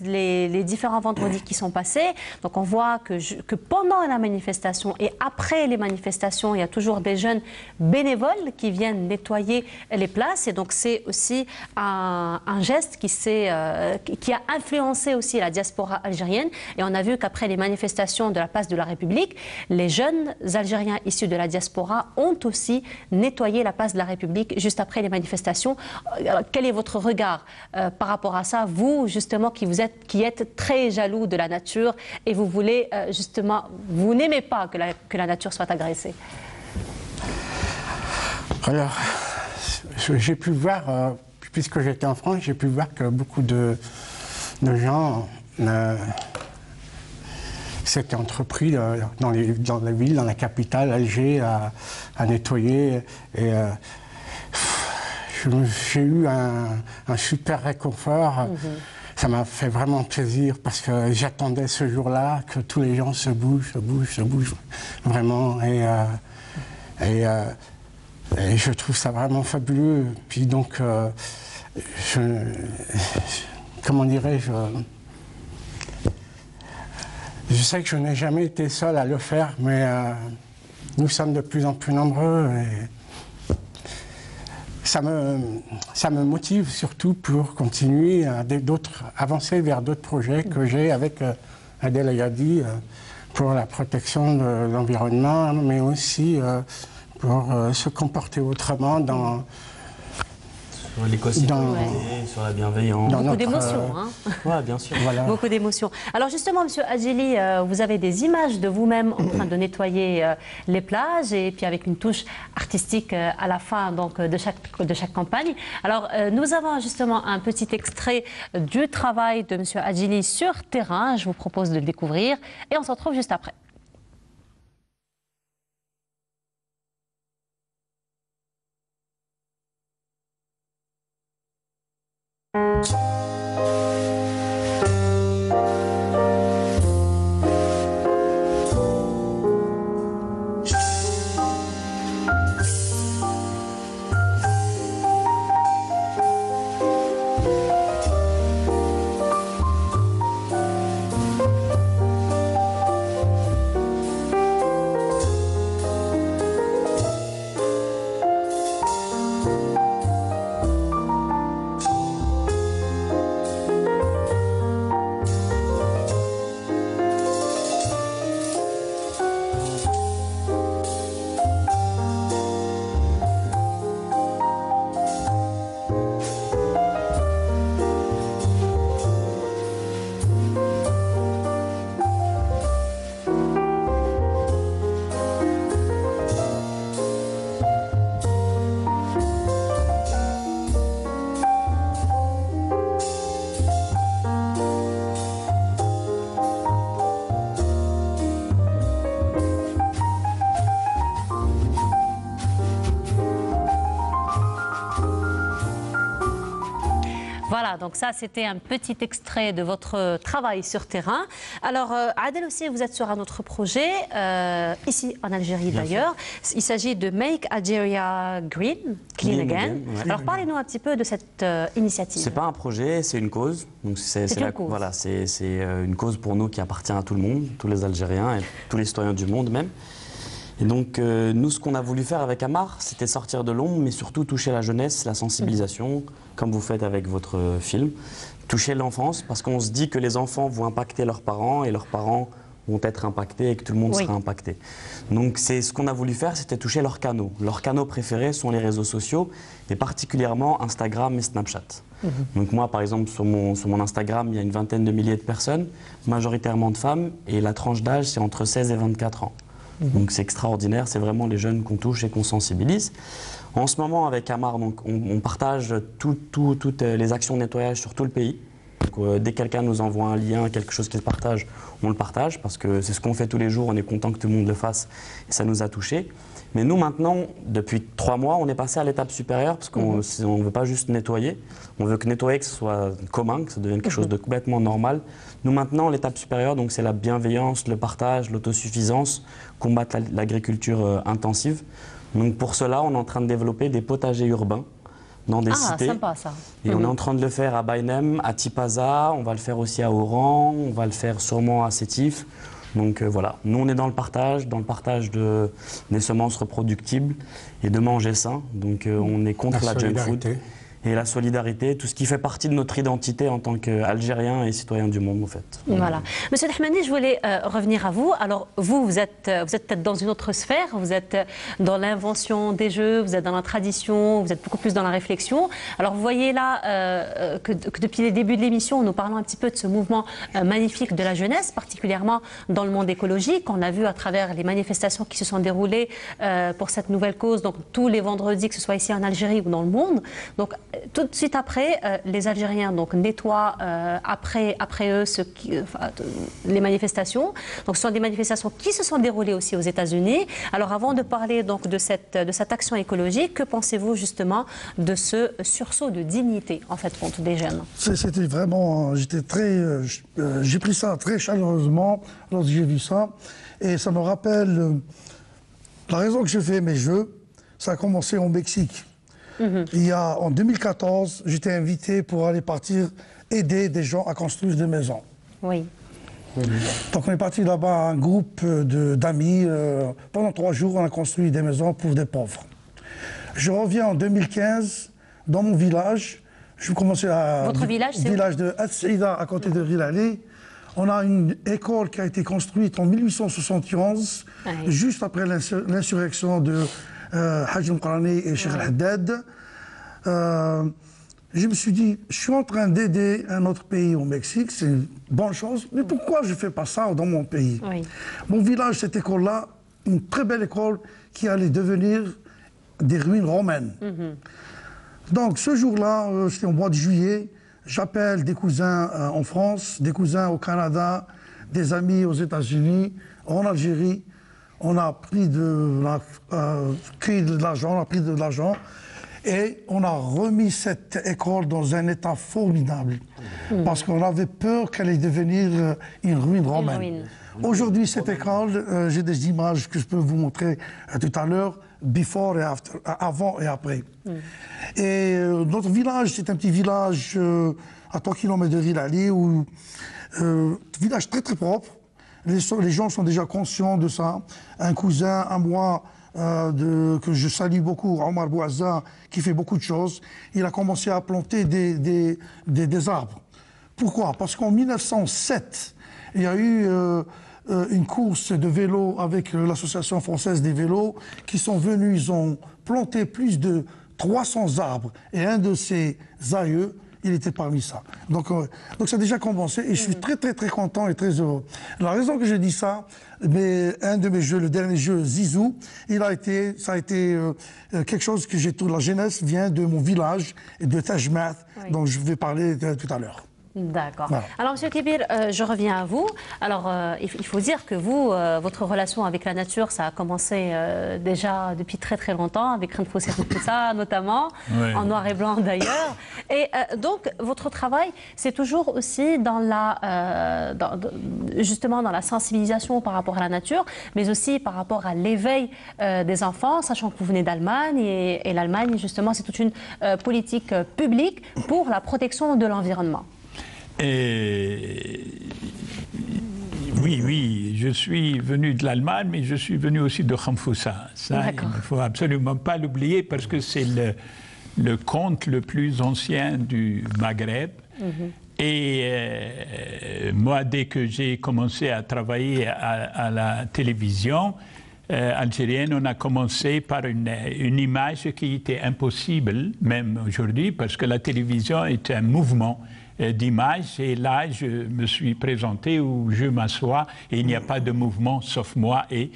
les différents vendredis qui sont passés. Donc on voit que pendant la manifestation et après les manifestations, il y a toujours des jeunes bénévoles qui viennent nettoyer les places. Et donc c'est aussi un geste qui a influencé aussi la diaspora algérienne. Et on a vu qu'après les manifestations de la place de la République, les jeunes Algériens issus de la diaspora ont aussi nettoyé la place de la République juste après les manifestations. Quel est votre regard par rapport à ça, vous justement qui êtes très jaloux de la nature et vous voulez justement, vous n'aimez pas que la nature soit agressée? Alors, j'ai pu voir, puisque j'étais en France, j'ai pu voir que beaucoup de gens s'étaient entrepris dans la ville, dans la capitale, Alger, à nettoyer. Et j'ai eu un super réconfort. ça m'a fait vraiment plaisir parce que j'attendais ce jour-là que tous les gens se bougent, vraiment. Et je trouve ça vraiment fabuleux. Puis donc, comment dirais-je, je sais que je n'ai jamais été seul à le faire, mais nous sommes de plus en plus nombreux. Et ça me motive surtout pour continuer à avancer vers d'autres projets que j'ai avec Adel Ayadi pour la protection de l'environnement, mais aussi pour se comporter autrement dans sur l'éco-citoyenneté, sur la bienveillance. Beaucoup d'émotions. Oui, bien sûr. Voilà. Beaucoup d'émotions. Alors justement, Monsieur Adjili, vous avez des images de vous-même en train de nettoyer les plages et puis avec une touche artistique à la fin donc, de chaque campagne. Alors nous avons justement un petit extrait du travail de Monsieur Adjili sur terrain. Je vous propose de le découvrir et on se retrouve juste après. Voilà, donc ça c'était un petit extrait de votre travail sur terrain. Alors Adel aussi, vous êtes sur un autre projet, ici en Algérie d'ailleurs. Il s'agit de Make Algeria Clean Again. Ouais. Alors parlez-nous un petit peu de cette initiative. C'est pas un projet, c'est une cause. Donc c'est voilà, c'est une cause pour nous qui appartient à tout le monde, tous les Algériens et tous les citoyens du monde même. Et donc nous, ce qu'on a voulu faire avec Amar, c'était sortir de l'ombre, mais surtout toucher la jeunesse, la sensibilisation, comme vous faites avec votre film. Toucher l'enfance, parce qu'on se dit que les enfants vont impacter leurs parents et leurs parents vont être impactés et que tout le monde sera impacté. Donc c'est ce qu'on a voulu faire, c'était toucher leurs canaux. Leurs canaux préférés sont les réseaux sociaux, et particulièrement Instagram et Snapchat. Donc moi, par exemple, sur mon Instagram, il y a une vingtaine de milliers de personnes, majoritairement de femmes, et la tranche d'âge, c'est entre 16 et 24 ans. Donc c'est extraordinaire, c'est vraiment les jeunes qu'on touche et qu'on sensibilise. En ce moment, avec Amar, donc, on partage toutes les actions de nettoyage sur tout le pays. Donc, dès que quelqu'un nous envoie un lien, quelque chose qui se partage, on le partage parce que c'est ce qu'on fait tous les jours, on est content que tout le monde le fasse et ça nous a touchés. Mais nous maintenant, depuis 3 mois, on est passé à l'étape supérieure parce qu'on ne veut pas juste nettoyer, on veut que nettoyer, que ce soit commun, que ça devienne quelque chose de complètement normal. Nous maintenant, l'étape supérieure, donc c'est la bienveillance, le partage, l'autosuffisance, combattre l'agriculture intensive. Donc pour cela, on est en train de développer des potagers urbains dans des cités. Sympa, ça. Et on est en train de le faire à Baïnem, à Tipaza, on va le faire aussi à Oran, on va le faire sûrement à Sétif. Donc voilà, nous on est dans le partage des semences reproductibles et de manger sain. Donc on est contre la junk food. Et la solidarité, tout ce qui fait partie de notre identité en tant qu'Algériens et citoyens du monde, en fait. Voilà. Monsieur Dahmani, je voulais revenir à vous. Alors, vous êtes peut-être dans une autre sphère, vous êtes dans l'invention des jeux, vous êtes dans la tradition, vous êtes beaucoup plus dans la réflexion. Alors, vous voyez là que depuis les débuts de l'émission, nous parlons un petit peu de ce mouvement magnifique de la jeunesse, particulièrement dans le monde écologique. On a vu à travers les manifestations qui se sont déroulées pour cette nouvelle cause, donc tous les vendredis, que ce soit ici en Algérie ou dans le monde. Donc, tout de suite après, les Algériens donc, nettoient après eux les manifestations. Donc, ce sont des manifestations qui se sont déroulées aussi aux États-Unis. Alors, avant de parler donc, de cette action écologique, que pensez-vous justement de ce sursaut de dignité, en fait, contre des jeunes? C'était vraiment... j'ai pris ça très chaleureusement lorsque j'ai vu ça. Et ça me rappelle la raison que je fais mes jeux. Ça a commencé au Mexique. En 2014, j'étais invité pour aller partir aider des gens à construire des maisons. Oui. Donc on est parti là-bas, un groupe d'amis. Pendant 3 jours, on a construit des maisons pour des pauvres. Je reviens en 2015 dans mon village. Je commençais à... Votre village, c'est village de As-Saïda, à côté de Rilali. On a une école qui a été construite en 1871, juste après l'insurrection de Haj al-Qarani et Cheikh al-Haddad. Je me suis dit, je suis en train d'aider un autre pays au Mexique, c'est une bonne chose, mais pourquoi je ne fais pas ça dans mon pays? Mon village, cette école-là, une très belle école qui allait devenir des ruines romaines. Donc ce jour-là, c'était au mois de juillet, j'appelle des cousins en France, des cousins au Canada, des amis aux États-Unis, en Algérie. On a pris de l'argent et on a remis cette école dans un état formidable parce qu'on avait peur qu'elle allait devenir une ruine romaine. Aujourd'hui, cette école, j'ai des images que je peux vous montrer tout à l'heure, before et after, avant et après. Et notre village, c'est un petit village à 3 km de Rilali, village très très propre. Les gens sont déjà conscients de ça. Un cousin à moi, que je salue beaucoup, Omar Bouazza, qui fait beaucoup de choses, il a commencé à planter des arbres. Pourquoi? Parce qu'en 1907, il y a eu une course de vélo avec l'Association française des vélos qui sont venus, ils ont planté plus de 300 arbres. Et un de ces aïeux, il était parmi ça. Donc ça a déjà commencé et je suis très très très content et très heureux. La raison que je dis ça, mais un de mes jeux, le dernier jeu, Zizou, ça a été quelque chose que j'ai tout. La jeunesse vient de mon village et de Tajmat, dont je vais parler tout à l'heure. D'accord. Voilà. Alors, M. Kébir, je reviens à vous. Alors, il faut dire que vous, votre relation avec la nature, ça a commencé déjà depuis très très longtemps, avec Renfosé Foussa notamment, en noir et blanc d'ailleurs. Et donc, votre travail, c'est toujours aussi dans justement dans la sensibilisation par rapport à la nature, mais aussi par rapport à l'éveil des enfants, sachant que vous venez d'Allemagne, et l'Allemagne, justement, c'est toute une politique publique pour la protection de l'environnement. Oui, je suis venu de l'Allemagne, mais je suis venu aussi de Khamfoussa. Ça, il ne faut absolument pas l'oublier parce que c'est le conte le plus ancien du Maghreb. Et moi, dès que j'ai commencé à travailler à la télévision algérienne, on a commencé par une image qui était impossible, même aujourd'hui, parce que la télévision est un mouvement d'image, et là je me suis présenté où je m'assois et il n'y a pas de mouvement sauf moi et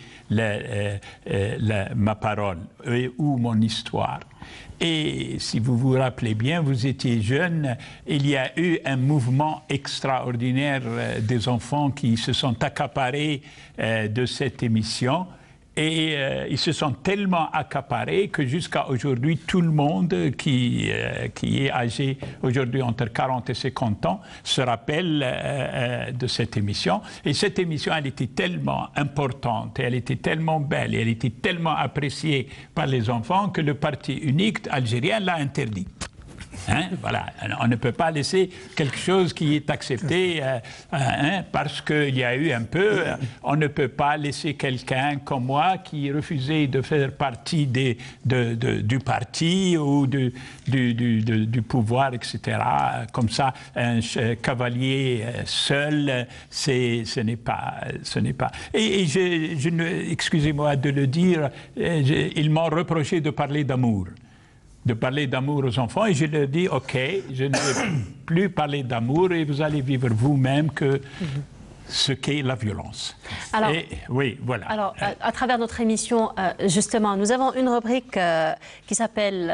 ma parole ou mon histoire. Et si vous vous rappelez bien, vous étiez jeune, il y a eu un mouvement extraordinaire des enfants qui se sont accaparés de cette émission. Et ils se sont tellement accaparés que jusqu'à aujourd'hui, tout le monde qui est âgé aujourd'hui entre 40 et 50 ans se rappelle de cette émission. Et cette émission, elle était tellement importante, elle était tellement belle, et elle était tellement appréciée par les enfants que le parti unique algérien l'a interdit. Voilà, on ne peut pas laisser quelque chose qui est accepté parce qu'il y a eu un peu, on ne peut pas laisser quelqu'un comme moi qui refusait de faire partie du parti ou du pouvoir, etc. Comme ça, un cavalier seul, ce n'est pas. Et excusez-moi de le dire, ils m'ont reproché de parler d'amour. Aux enfants, et je leur dis, OK, je ne vais plus parler d'amour et vous allez vivre vous-même que ce qu'est la violence. Alors, oui, voilà. Alors, à travers notre émission, justement, nous avons une rubrique qui s'appelle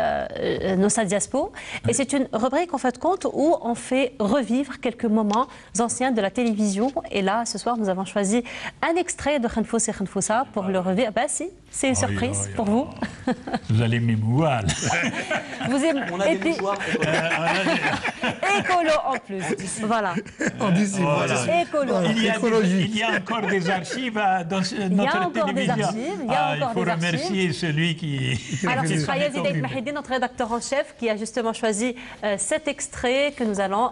Nostal Diaspo. Et c'est une rubrique, en fait, compte où on fait revivre quelques moments anciens de la télévision. Et là, ce soir, nous avons choisi un extrait de Khenfous et Khenfoussa pour le revivre. Bah si, c'est une surprise pour vous. Vous allez m'émouvoir. Vous aimez. On a des mouchoirs. Écolo en plus. Voilà. On dit si, Voilà. Écolo. Il y a encore des archives dans notre télévision. Il faut remercier celui qui... Alors, ce sera Yazid El Mahidi, notre rédacteur en chef, qui a justement choisi cet extrait que nous allons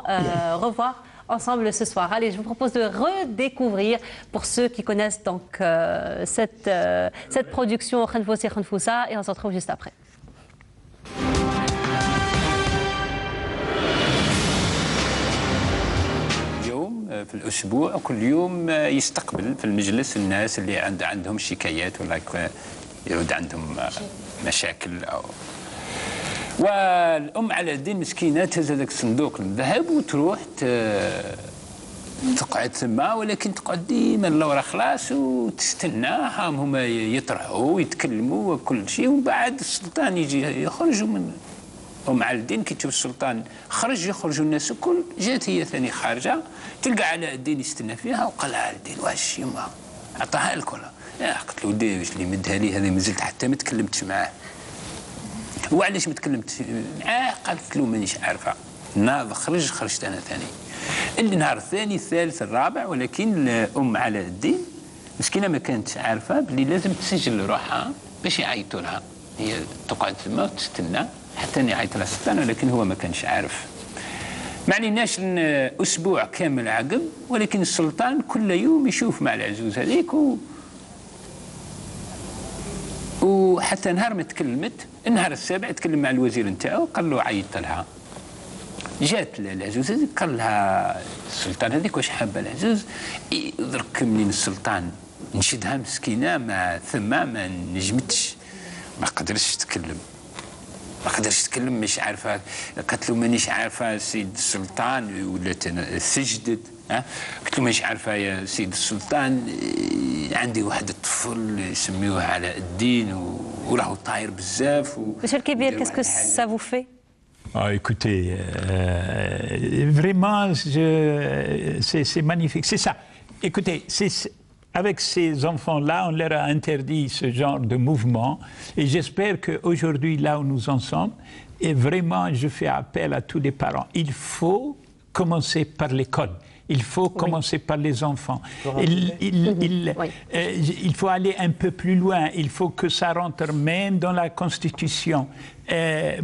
revoir ensemble ce soir. Allez, je vous propose de redécouvrir, pour ceux qui connaissent donc cette production Khenfous et Khenfoussa, et on se retrouve juste après. في الأسبوع كل يوم يستقبل في المجلس الناس اللي عندهم شكايات ولا يرد عندهم مشاكل والأم علاء الدين مسكينة تهز هذاك الصندوق الذهب وتروح تقعد ثما، ولكن تقعد ديما اللورا خلاص وتستناهم هما يطرحوا ويتكلموا وكل شيء، ومن بعد السلطان يجي يخرجوا من أم علاء الدين. كي تشوف السلطان خرج يخرجوا الناس الكل، جات هي ثاني خارجه تلقى علاء الدين يستنى فيها، وقال لها علاء الدين واش يما عطاها لك ولا؟ قلت له ودي واش اللي مدها لي هذه مازلت حتى ما تكلمتش معاه. وعلاش ما تكلمتش معاه؟ قالت له مانيش عارفه. ناض خرجت انا ثاني. النهار الثاني الثالث الرابع، ولكن ام علاء الدين مسكينه ما كانتش عارفه بلي لازم تسجل روحها باش يعيطوا لها. هي تقعد تما وتستنى حتى يعيط لها السلطان، ولكن هو ما كانش عارف. ما عليناش اسبوع كامل عقب، ولكن السلطان كل يوم يشوف مع العزوز هذيك وحتى نهار ما تكلمت، النهار السابع تكلم مع الوزير نتاعو قال له عيط لها. جات العزوز هذيك قال لها السلطان هذيك واش حابه العزوز؟ درك منين السلطان نشدها مسكينه ما نجمتش، ما قدرتش تتكلم. مش عارفه. قالت له مانيش عارفه سيد السلطان، ولا سجدت. قلت له مانيش عارفه يا سيد السلطان، عندي واحد الطفل يسميوه علاء الدين وراهو طاير بزاف. Monsieur le Kébir, qu'est-ce que ça vous fait? Écoutez, vraiment, c'est magnifique. C'est ça. Écoutez, avec ces enfants-là, on leur a interdit ce genre de mouvement. Et j'espère qu'aujourd'hui, là où nous en sommes, et vraiment, je fais appel à tous les parents. Il faut commencer par l'école. Il faut commencer par les enfants. Il faut aller un peu plus loin. Il faut que ça rentre même dans la Constitution.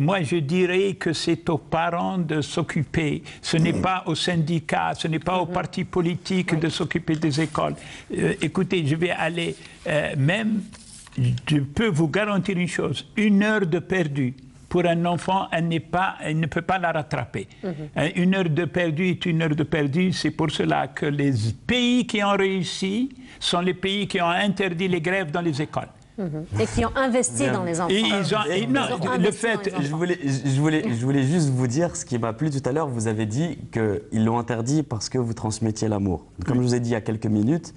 Moi, je dirais que c'est aux parents de s'occuper. Ce n'est pas aux syndicats, ce n'est pas aux partis politiques de s'occuper des écoles. Écoutez, je vais aller même, je peux vous garantir une chose, 1 heure de perdu. Pour un enfant, elle ne peut pas la rattraper. 1 heure de perdu est 1 heure de perdu. C'est pour cela que les pays qui ont réussi sont les pays qui ont interdit les grèves dans les écoles. Et qui ont investi dans les enfants. Je voulais juste vous dire ce qui m'a plu tout à l'heure. Vous avez dit qu'ils l'ont interdit parce que vous transmettiez l'amour. Comme je vous ai dit il y a quelques minutes,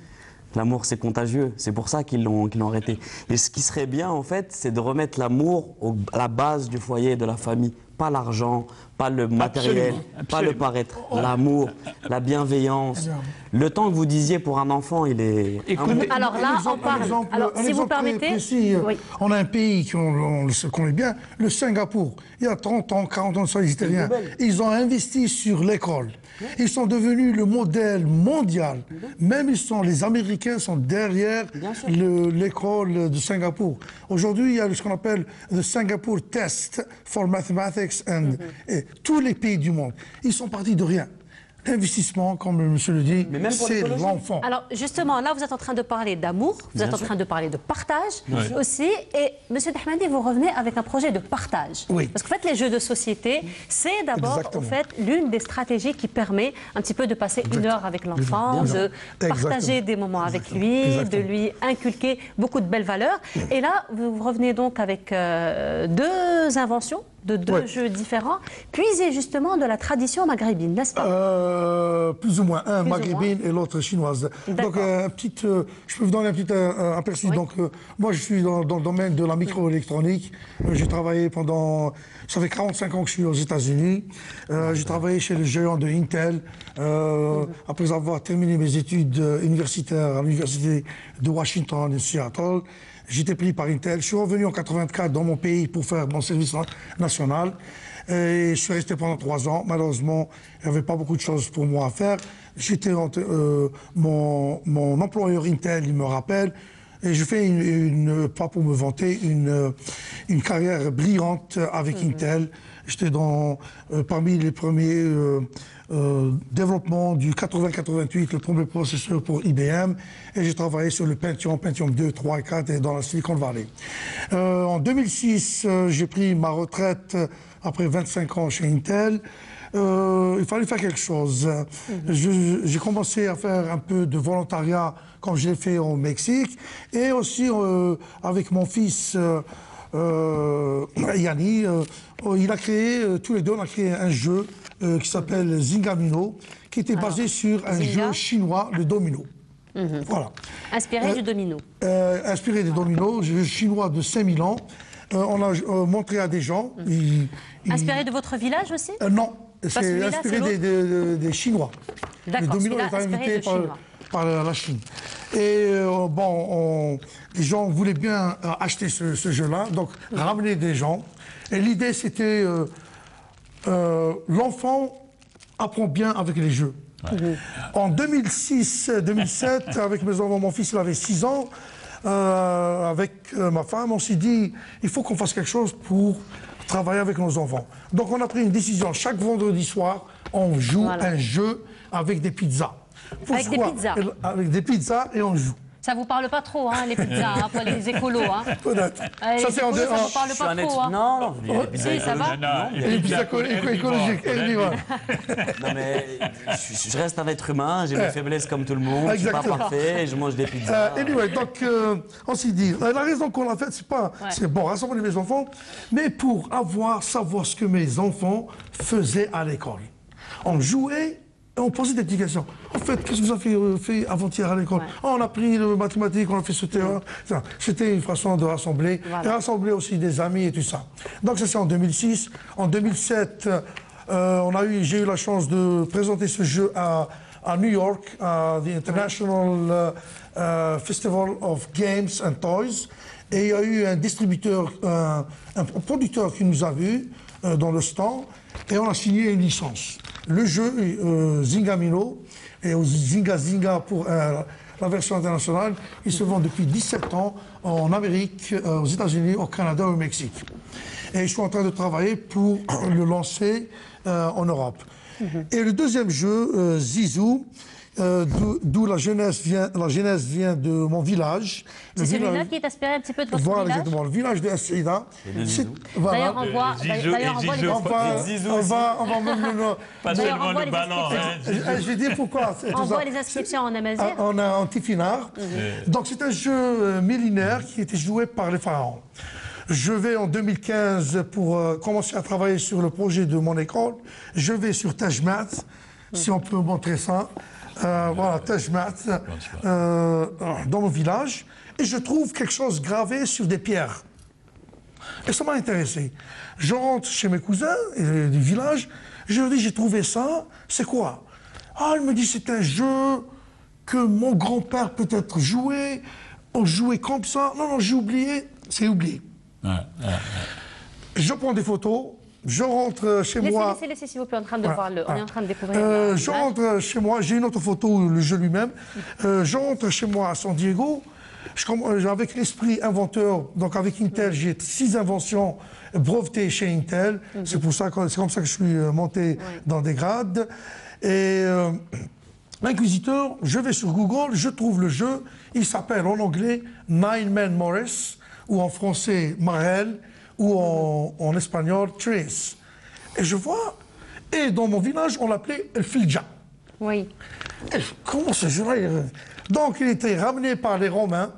l'amour c'est contagieux, c'est pour ça qu'ils l'ont arrêté. Et ce qui serait bien en fait, c'est de remettre l'amour à la base du foyer et de la famille. Pas l'argent, pas le matériel, pas le paraître. L'amour, la bienveillance. Le temps que vous disiez pour un enfant, il est... Alors là, on parle... Alors, si vous permettez... On a un pays qu'on le connaît bien, le Singapour. Il y a 30 ans, 40 ans, ils étaient rien. Ils ont investi sur l'école. Ils sont devenus le modèle mondial. Même les Américains sont derrière l'école de Singapour. Aujourd'hui, il y a ce qu'on appelle le Singapore Test for Mathematics et tous les pays du monde. Ils sont partis de rien. L'investissement, comme le monsieur le dit, c'est l'enfant. Alors justement, là vous êtes en train de parler d'amour, vous êtes en train de parler de partage aussi. Et monsieur Dahmadi, vous revenez avec un projet de partage. Parce qu'en fait, les jeux de société, c'est d'abord en fait l'une des stratégies qui permet un petit peu de passer 1 heure avec l'enfant, de partager des moments avec lui, de lui inculquer beaucoup de belles valeurs. Et là, vous revenez donc avec 2 inventions, de deux jeux différents, puisés justement de la tradition maghrébine, n'est-ce pas? Plus ou moins, un maghrébine et l'autre chinoise. Donc, je peux vous donner un petit aperçu. Donc, moi, je suis dans le domaine de la microélectronique. J'ai travaillé pendant... Ça fait 45 ans que je suis aux États-Unis. J'ai travaillé chez le géant de Intel. Après avoir terminé mes études universitaires à l'université de Washington et Seattle, j'étais pris par Intel. Je suis revenu en 84 dans mon pays pour faire mon service national. Et je suis resté pendant 3 ans. Malheureusement, il n'y avait pas beaucoup de choses pour moi à faire. J'étais mon employeur Intel, il me rappelle. Et je fais pas pour me vanter, une carrière brillante avec Intel. J'étais parmi les premiers développements du 8088, le premier processeur pour IBM. Et j'ai travaillé sur le Pentium 2, 3 et 4 et dans la Silicon Valley. En 2006, j'ai pris ma retraite après 25 ans chez Intel. Il fallait faire quelque chose. J'ai commencé à faire un peu de volontariat comme je l'ai fait au Mexique et aussi avec mon fils Yanni. Il a créé, tous les deux, on a créé un jeu qui s'appelle Zingamino, qui était basé sur un jeu chinois, le domino. Voilà. Inspiré du domino. Inspiré des dominos, jeu chinois de 5000 ans. On a montré à des gens. Inspiré de votre village aussi? Non. C'est inspiré des Chinois. D'accord, le domino est invité par la Chine. Et les gens voulaient bien acheter ce jeu-là, donc ramener des gens. Et l'idée, c'était l'enfant apprend bien avec les jeux. En 2006-2007, avec mes enfants, mon fils il avait 6 ans, avec ma femme, on s'est dit, il faut qu'on fasse quelque chose pour travailler avec nos enfants. Donc on a pris une décision. Chaque vendredi soir, on joue un jeu avec des pizzas. Avec des pizzas? Avec des pizzas et on joue. Ça vous parle pas trop, hein, les pizzas, hein, pour les écolos, hein? Peut-être. Ça, c'est en dehors. Ça vous parle pas trop, hein? Non, les pizzas si, ça va? Les pizzas écologiques, Non, mais je reste un être humain, j'ai mes faiblesses comme tout le monde, je suis pas parfait, et je mange des pizzas. Anyway, donc, on s'est dit, la raison qu'on l'a faite, c'est pas... C'est bon, rassembler mes enfants, mais pour savoir ce que mes enfants faisaient à l'école. On jouait... On posait des petites questions. En fait, qu'est-ce que vous avez fait avant-hier à l'école? On a pris le mathématique, on a fait ce théorème. C'était une façon de rassembler. Et rassembler aussi des amis et tout ça. Donc ça, c'est en 2006. En 2007, j'ai eu la chance de présenter ce jeu à New York, à the International Festival of Games and Toys. Et il y a eu un distributeur, un producteur qui nous a vus dans le stand. Et on a signé une licence. Le jeu Zingamino et Zinga pour la version internationale, il se vend depuis 17 ans en Amérique, aux États-Unis, au Canada et au Mexique. Et je suis en train de travailler pour le lancer en Europe. Et le deuxième jeu, Zizou, d'où la genèse vient de mon village. C'est celui-là qui est inspiré un petit peu de votre village. village? Exactement, le village de Saïda. D'ailleurs, on voit pas seulement le ballon. Je vais dire pourquoi. On voit les inscriptions en amazigh. On a en tifinard. Donc c'est un jeu millénaire qui était joué par les pharaons. Je vais en 2015 pour commencer à travailler sur le projet de mon école. Je vais sur Tajmat, si on peut montrer ça. Voilà, Tajmat, dans mon village. Et je trouve quelque chose gravé sur des pierres. Et ça m'a intéressé. Je rentre chez mes cousins du village. Je leur dis, j'ai trouvé ça. C'est quoi? Ah, il me dit, c'est un jeu que mon grand-père peut-être jouait. On jouait comme ça. Non, j'ai oublié. C'est oublié. Je prends des photos. Je rentre chez moi. Laissez, s'il vous plaît, on est en train de voir on est en train de découvrir. Je rentre chez moi, j'ai une autre photo, le jeu lui-même. Je rentre chez moi à San Diego. Avec l'esprit inventeur, donc avec Intel, j'ai 6 inventions brevetées chez Intel. C'est comme ça que je suis monté dans des grades. Et l'inquisiteur, je vais sur Google, je trouve le jeu. Il s'appelle en anglais Nine Men Morris, ou en français Marel, ou en espagnol, Trace. Et je vois, et dans mon village, on l'appelait El Filja. Oui. Et comment ce jeu-là? Donc, il était ramené par les Romains,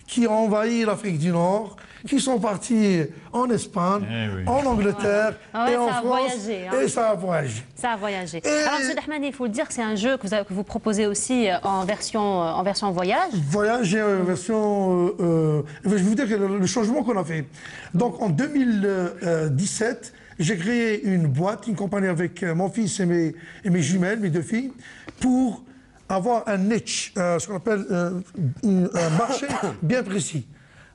qui ont envahi l'Afrique du Nord, qui sont partis en Espagne, en Angleterre et en France. Et ça a voyagé. Ça a voyagé. Alors, M. Dahmani, il faut le dire, c'est un jeu que vous proposez aussi en version voyage. Voyage et version... je vais vous dire que le changement qu'on a fait. Donc, en 2017, j'ai créé une boîte, une compagnie avec mon fils et mes jumelles, mes deux filles, pour avoir un niche, ce qu'on appelle un marché bien précis.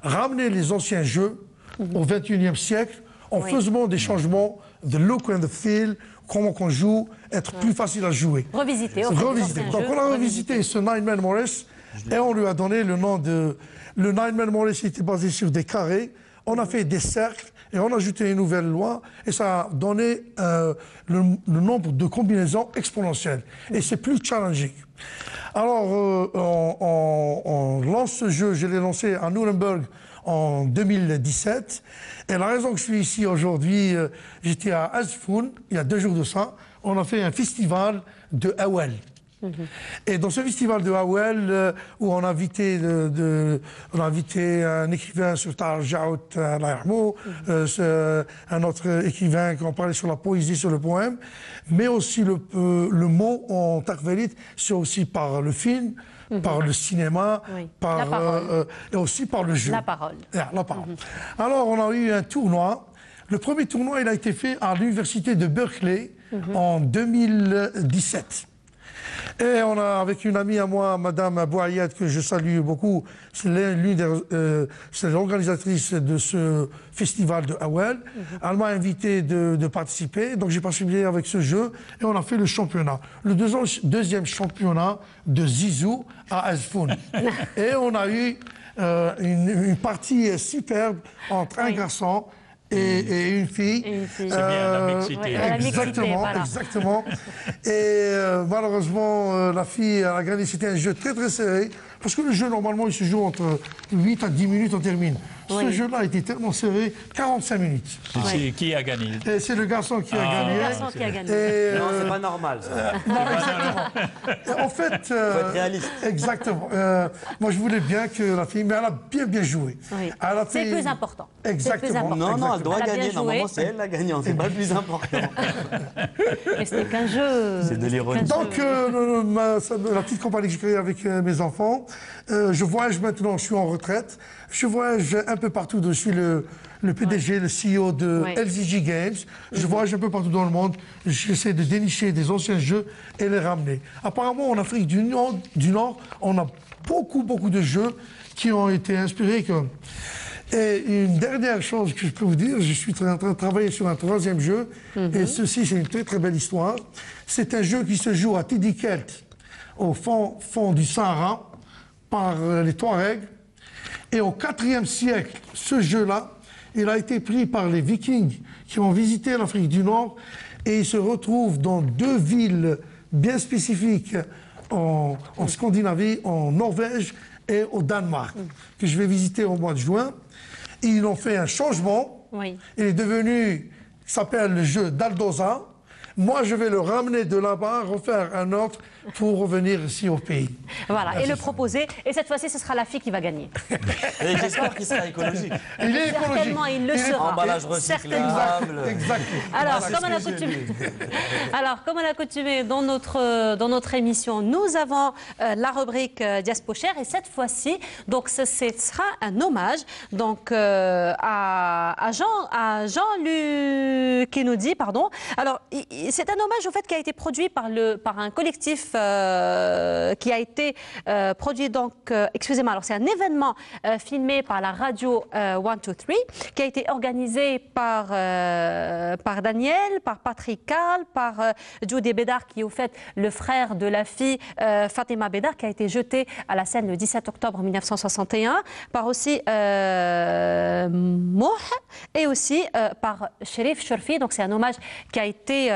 Ramener les anciens jeux au XXIe siècle en faisant des changements, the look and the feel, comment on joue, être plus facile à jouer. Revisiter. Donc on a revisité ce Nine Man Morris et on lui a donné le nom de... Le Nine Man Morris était basé sur des carrés, on a fait des cercles et on a ajouté une nouvelle loi et ça a donné le nombre de combinaisons exponentielles. Et c'est plus challenging. Alors, on lance ce jeu, je l'ai lancé à Nuremberg en 2017. Et la raison que je suis ici aujourd'hui, j'étais à Azfoun, il y a 2 jours de ça, on a fait un festival de Hawel. Et dans ce festival de Hawel, où on a invité un écrivain sur Tahar Jaout, un autre écrivain qui en parlait sur la poésie, sur le poème, mais aussi le mot en tarvelite, c'est aussi par le film, par le cinéma, et aussi par le jeu. La parole. La parole. Alors, on a eu un tournoi. Le premier tournoi, il a été fait à l'université de Berkeley en 2017. Et on a, avec une amie à moi, Madame Bouayed, que je salue beaucoup, c'est l'organisatrice de ce festival de Hawel. Elle m'a invité de participer, donc j'ai participé avec ce jeu et on a fait le championnat. Le deuxième championnat de Zizou à Azfoun. Et on a eu une partie superbe entre un garçon et une fille. C'est bien, la mixité. Exactement. Et malheureusement, la fille, elle a gagné. C'était un jeu très très serré. Parce que le jeu, normalement, il se joue entre 8 à 10 minutes, on termine. Ce jeu-là a été tellement serré, 45 minutes. Qui a gagné? C'est le garçon qui a gagné. Le garçon qui a gagné. Non, c'est pas normal, ça. Non, exactement. En fait... faut être réaliste. Exactement. Moi, je voulais bien que la fille... Mais elle a bien joué. C'est le plus important. Exactement. Non, elle doit gagner. Normalement, c'est elle la gagnante. C'est pas le plus important. Mais c'était qu'un jeu. C'est de l'ironie. Donc, la petite compagnie que j'ai créée avec mes enfants, je voyage maintenant, je suis en retraite. Je voyage un peu partout. Je suis le PDG, le CEO de LZG Games. Je voyage un peu partout dans le monde. J'essaie de dénicher des anciens jeux et les ramener. Apparemment, en Afrique du Nord, on a beaucoup de jeux qui ont été inspirés. Et une dernière chose que je peux vous dire, je suis en train de travailler sur un 3e jeu. Et ceci, c'est une très très belle histoire. C'est un jeu qui se joue à Tidikelt, au fond du Sahara, par les Touaregs. Et au IVe siècle, ce jeu-là, il a été pris par les Vikings qui ont visité l'Afrique du Nord et il se retrouve dans 2 villes bien spécifiques en Scandinavie, en Norvège et au Danemark, que je vais visiter au mois de juin. Et ils ont fait un changement. Il est devenu, il s'appelle le jeu d'Aldoza. Moi, je vais le ramener de là-bas, refaire un autre pour revenir ici au pays. Voilà, et le proposer. Et cette fois-ci, ce sera la fille qui va gagner. Et j'espère qu'il sera écologique. Il est écologique. Certainement, il le sera. Emballage recyclable. Exactement. Alors, comme à l'accoutumée, dans notre émission, nous avons la rubrique Diaspochère. Et cette fois-ci, donc, ce sera un hommage donc, à Jean-Luc Kennedy, pardon. Alors, c'est un hommage au fait qui a été produit par un collectif qui a été produit donc, excusez-moi, alors c'est un événement filmé par la radio 123 qui a été organisé par Daniel, par Patrick Carl, par Judy Bédard qui est au fait le frère de la fille Fatima Bédard qui a été jetée à la Seine le 17 octobre 1961, par aussi Mouh et aussi par Cherif Chorfi. Donc c'est un hommage qui a été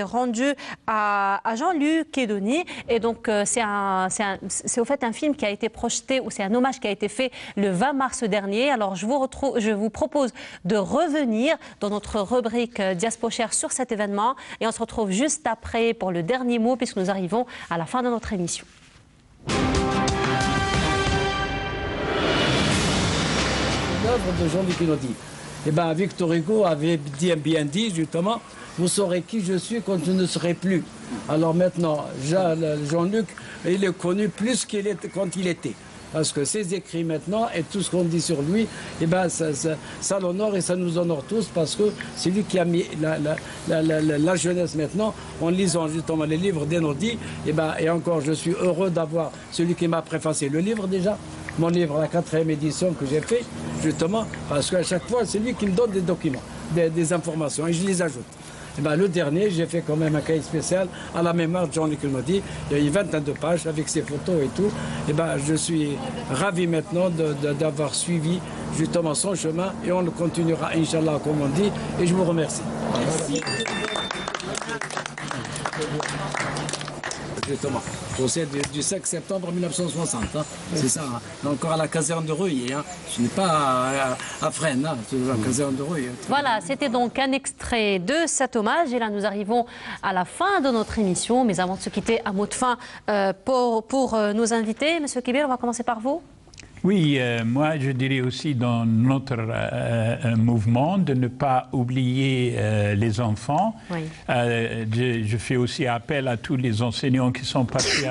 rendu à Jean-Luc Kennedy. Et donc, c'est au fait un film qui a été projeté, ou c'est un hommage qui a été fait le 20 mars dernier. Alors, je vous propose de revenir dans notre rubrique Diaspochère sur cet événement. Et on se retrouve juste après pour le dernier mot, puisque nous arrivons à la fin de notre émission. l'œuvre de Jean-Luc Einaudi. Eh bien, Victor Hugo avait bien dit, justement, vous saurez qui je suis quand je ne serai plus. Alors maintenant, Jean-Luc, il est connu plus qu'il était quand il était. Parce que ses écrits maintenant et tout ce qu'on dit sur lui, eh ben, ça l'honore et ça nous honore tous parce que c'est lui qui a mis la jeunesse maintenant en lisant justement les livres d'Einaudi. Et encore, je suis heureux d'avoir celui qui m'a préfacé le livre déjà, mon livre, la 4e édition que j'ai fait, justement, parce qu'à chaque fois, c'est lui qui me donne des documents, des informations et je les ajoute. Et ben, le dernier, j'ai fait quand même un cahier spécial à la mémoire de Jean-Luc Einaudi. Il y a eu 22 pages avec ses photos et tout. Et ben, je suis ravi maintenant d'avoir suivi justement son chemin et on le continuera, Inch'Allah, comme on dit. Et je vous remercie. Merci. Justement, procès du 5 septembre 1960. Hein. C'est ça, hein. Encore à la caserne de Reuilly. Hein. Je n'ai pas à Fresnes, hein. C'est la caserne de Reuilly. Voilà, c'était donc un extrait de cet hommage. Et là, nous arrivons à la fin de notre émission. Mais avant de se quitter, un mot de fin pour nos invités. Monsieur Kébir, on va commencer par vous. Oui, moi je dirais aussi dans notre mouvement de ne pas oublier les enfants. Oui. Je fais aussi appel à tous les enseignants qui sont partis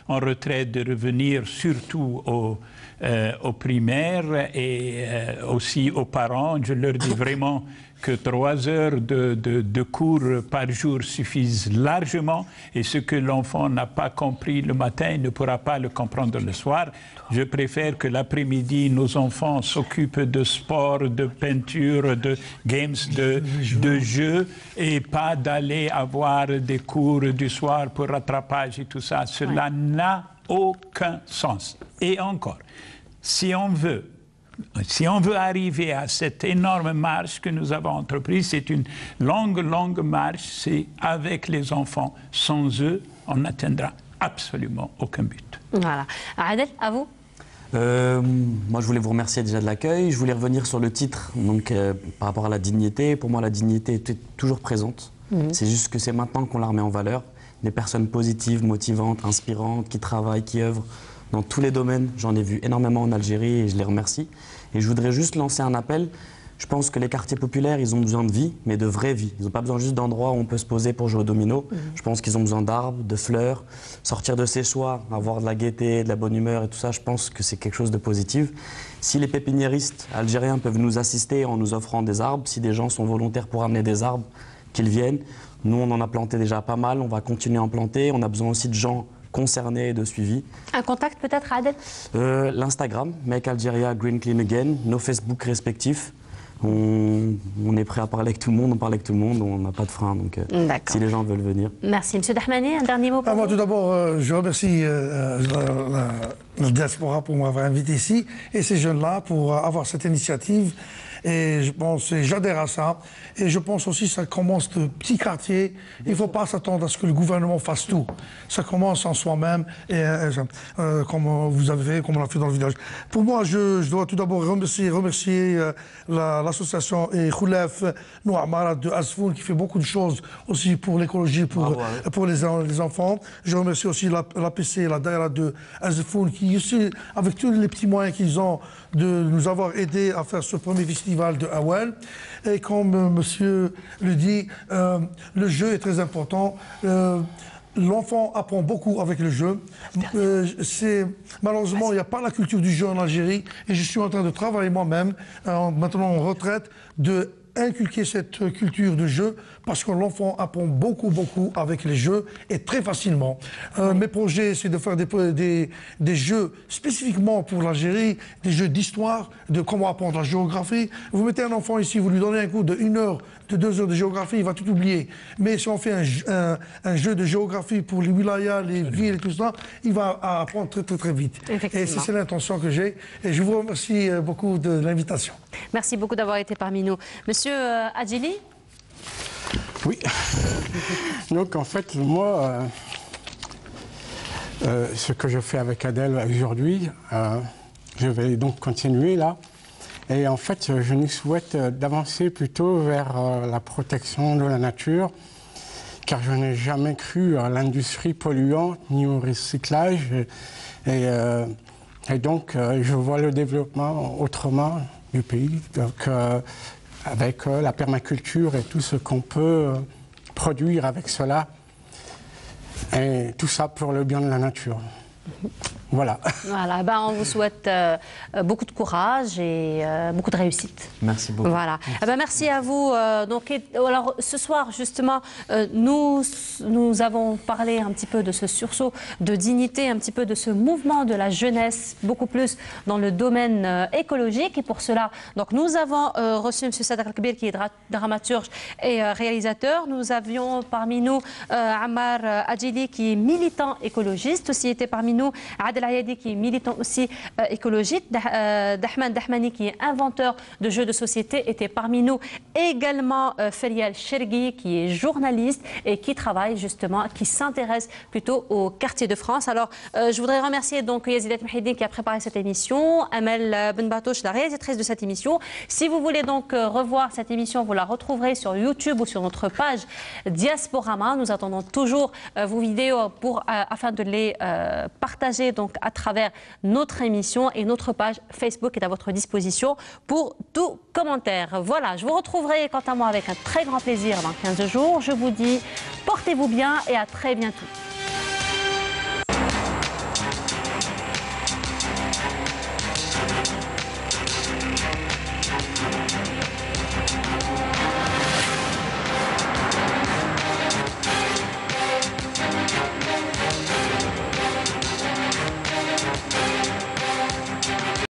en retraite de revenir surtout aux primaires et aussi aux parents. Je leur dis vraiment que 3 heures de cours par jour suffisent largement et ce que l'enfant n'a pas compris le matin, il ne pourra pas le comprendre le soir. Je préfère que l'après-midi, nos enfants s'occupent de sport, de peinture, de games, de jeux et pas d'aller avoir des cours du soir pour rattrapage et tout ça. Cela n'a aucun sens. Et encore, si on veut arriver à cette énorme marche que nous avons entreprise, c'est une longue marche, c'est avec les enfants. Sans eux, on n'atteindra absolument aucun but. Voilà. Adel, à vous. Moi, je voulais vous remercier déjà de l'accueil. Je voulais revenir sur le titre, donc par rapport à la dignité. Pour moi, la dignité était toujours présente. C'est juste que c'est maintenant qu'on la remet en valeur. Des personnes positives, motivantes, inspirantes, qui travaillent, qui œuvrent dans tous les domaines. J'en ai vu énormément en Algérie et je les remercie. Et je voudrais juste lancer un appel. Je pense que les quartiers populaires, ils ont besoin de vie, mais de vraie vie. Ils n'ont pas besoin juste d'endroits où on peut se poser pour jouer au domino. Je pense qu'ils ont besoin d'arbres, de fleurs, sortir de ses choix, avoir de la gaieté, de la bonne humeur et tout ça. Je pense que c'est quelque chose de positif. Si les pépiniéristes algériens peuvent nous assister en nous offrant des arbres, si des gens sont volontaires pour amener des arbres, qu'ils viennent. Nous, on en a planté déjà pas mal, on va continuer à en planter. On a besoin aussi de gens concernés et de suivi. Un contact peut-être, Adel? L'Instagram, Make Algeria Green Clean Again, nos Facebook respectifs. On est prêt à parler avec tout le monde, on parle avec tout le monde, on n'a pas de frein, donc si les gens veulent venir. Merci. Monsieur Dahmani, un dernier mot pour vous? Tout d'abord, je remercie la diaspora pour m'avoir invité ici et ces jeunes-là pour avoir cette initiative. Et je pense, j'adhère à ça. Et je pense aussi que ça commence de petits quartiers. Il ne faut pas s'attendre à ce que le gouvernement fasse tout. Ça commence en soi-même, et comme vous avez fait, comme on l'a fait dans le village. Pour moi, je dois tout d'abord remercier l'association Khoulef Nouamara de Azfoun qui fait beaucoup de choses aussi pour l'écologie, pour les enfants. Je remercie aussi l'APC, la Daïra de Azfoun qui aussi, avec tous les petits moyens qu'ils ont, de nous avoir aidés à faire ce premier festival de Awel. Et comme monsieur le dit, le jeu est très important. L'enfant apprend beaucoup avec le jeu. Malheureusement, il n'y a pas la culture du jeu en Algérie. Et je suis en train de travailler moi-même, maintenant en retraite, de inculquer cette culture de jeu parce que l'enfant apprend beaucoup avec les jeux et très facilement. Mes projets, c'est de faire des jeux spécifiquement pour l'Algérie, des jeux d'histoire, de comment apprendre la géographie. Vous mettez un enfant ici, vous lui donnez un coup de 1 heure, de 2 heures de géographie, il va tout oublier. Mais si on fait un jeu de géographie pour les wilayas, les villes et tout ça, il va apprendre très vite. Et c'est l'intention que j'ai. Et je vous remercie beaucoup de l'invitation. Merci beaucoup d'avoir été parmi nous. Monsieur Adjili? Oui. Donc en fait, moi, ce que je fais avec Adel aujourd'hui, je vais donc continuer là. Et en fait, je nous souhaite d'avancer plutôt vers la protection de la nature, car je n'ai jamais cru à l'industrie polluante ni au recyclage. Et donc, je vois le développement autrement, du pays, donc, avec la permaculture et tout ce qu'on peut produire avec cela, et tout ça pour le bien de la nature. Voilà. Voilà, ben on vous souhaite beaucoup de courage et beaucoup de réussite. Merci beaucoup. Voilà. Ben merci à vous. Donc, alors, ce soir, justement, nous avons parlé un petit peu de ce sursaut de dignité, un petit peu de ce mouvement de la jeunesse, beaucoup plus dans le domaine écologique. Et pour cela, donc, nous avons reçu M. Sadek Al-Kbir, qui est dramaturge et réalisateur. Nous avions parmi nous Ammar Adjili, qui est militant écologiste. Aussi était parmi nous Adel Ayadi, qui est militant aussi écologiste. Dahman Dahmani, qui est inventeur de jeux de société, était parmi nous. Également Ferial Chergui, qui est journaliste et qui travaille justement, qui s'intéresse plutôt au quartier de France. Alors, je voudrais remercier donc Yazidat Mahidine qui a préparé cette émission, Amel Benbatouche, la réalisatrice de cette émission. Si vous voulez donc revoir cette émission, vous la retrouverez sur YouTube ou sur notre page Diasporama. Nous attendons toujours vos vidéos afin de les partager donc à travers notre émission, et notre page Facebook est à votre disposition pour tout commentaire. Voilà, je vous retrouverai quant à moi avec un très grand plaisir dans 15 jours. Je vous dis portez-vous bien et à très bientôt.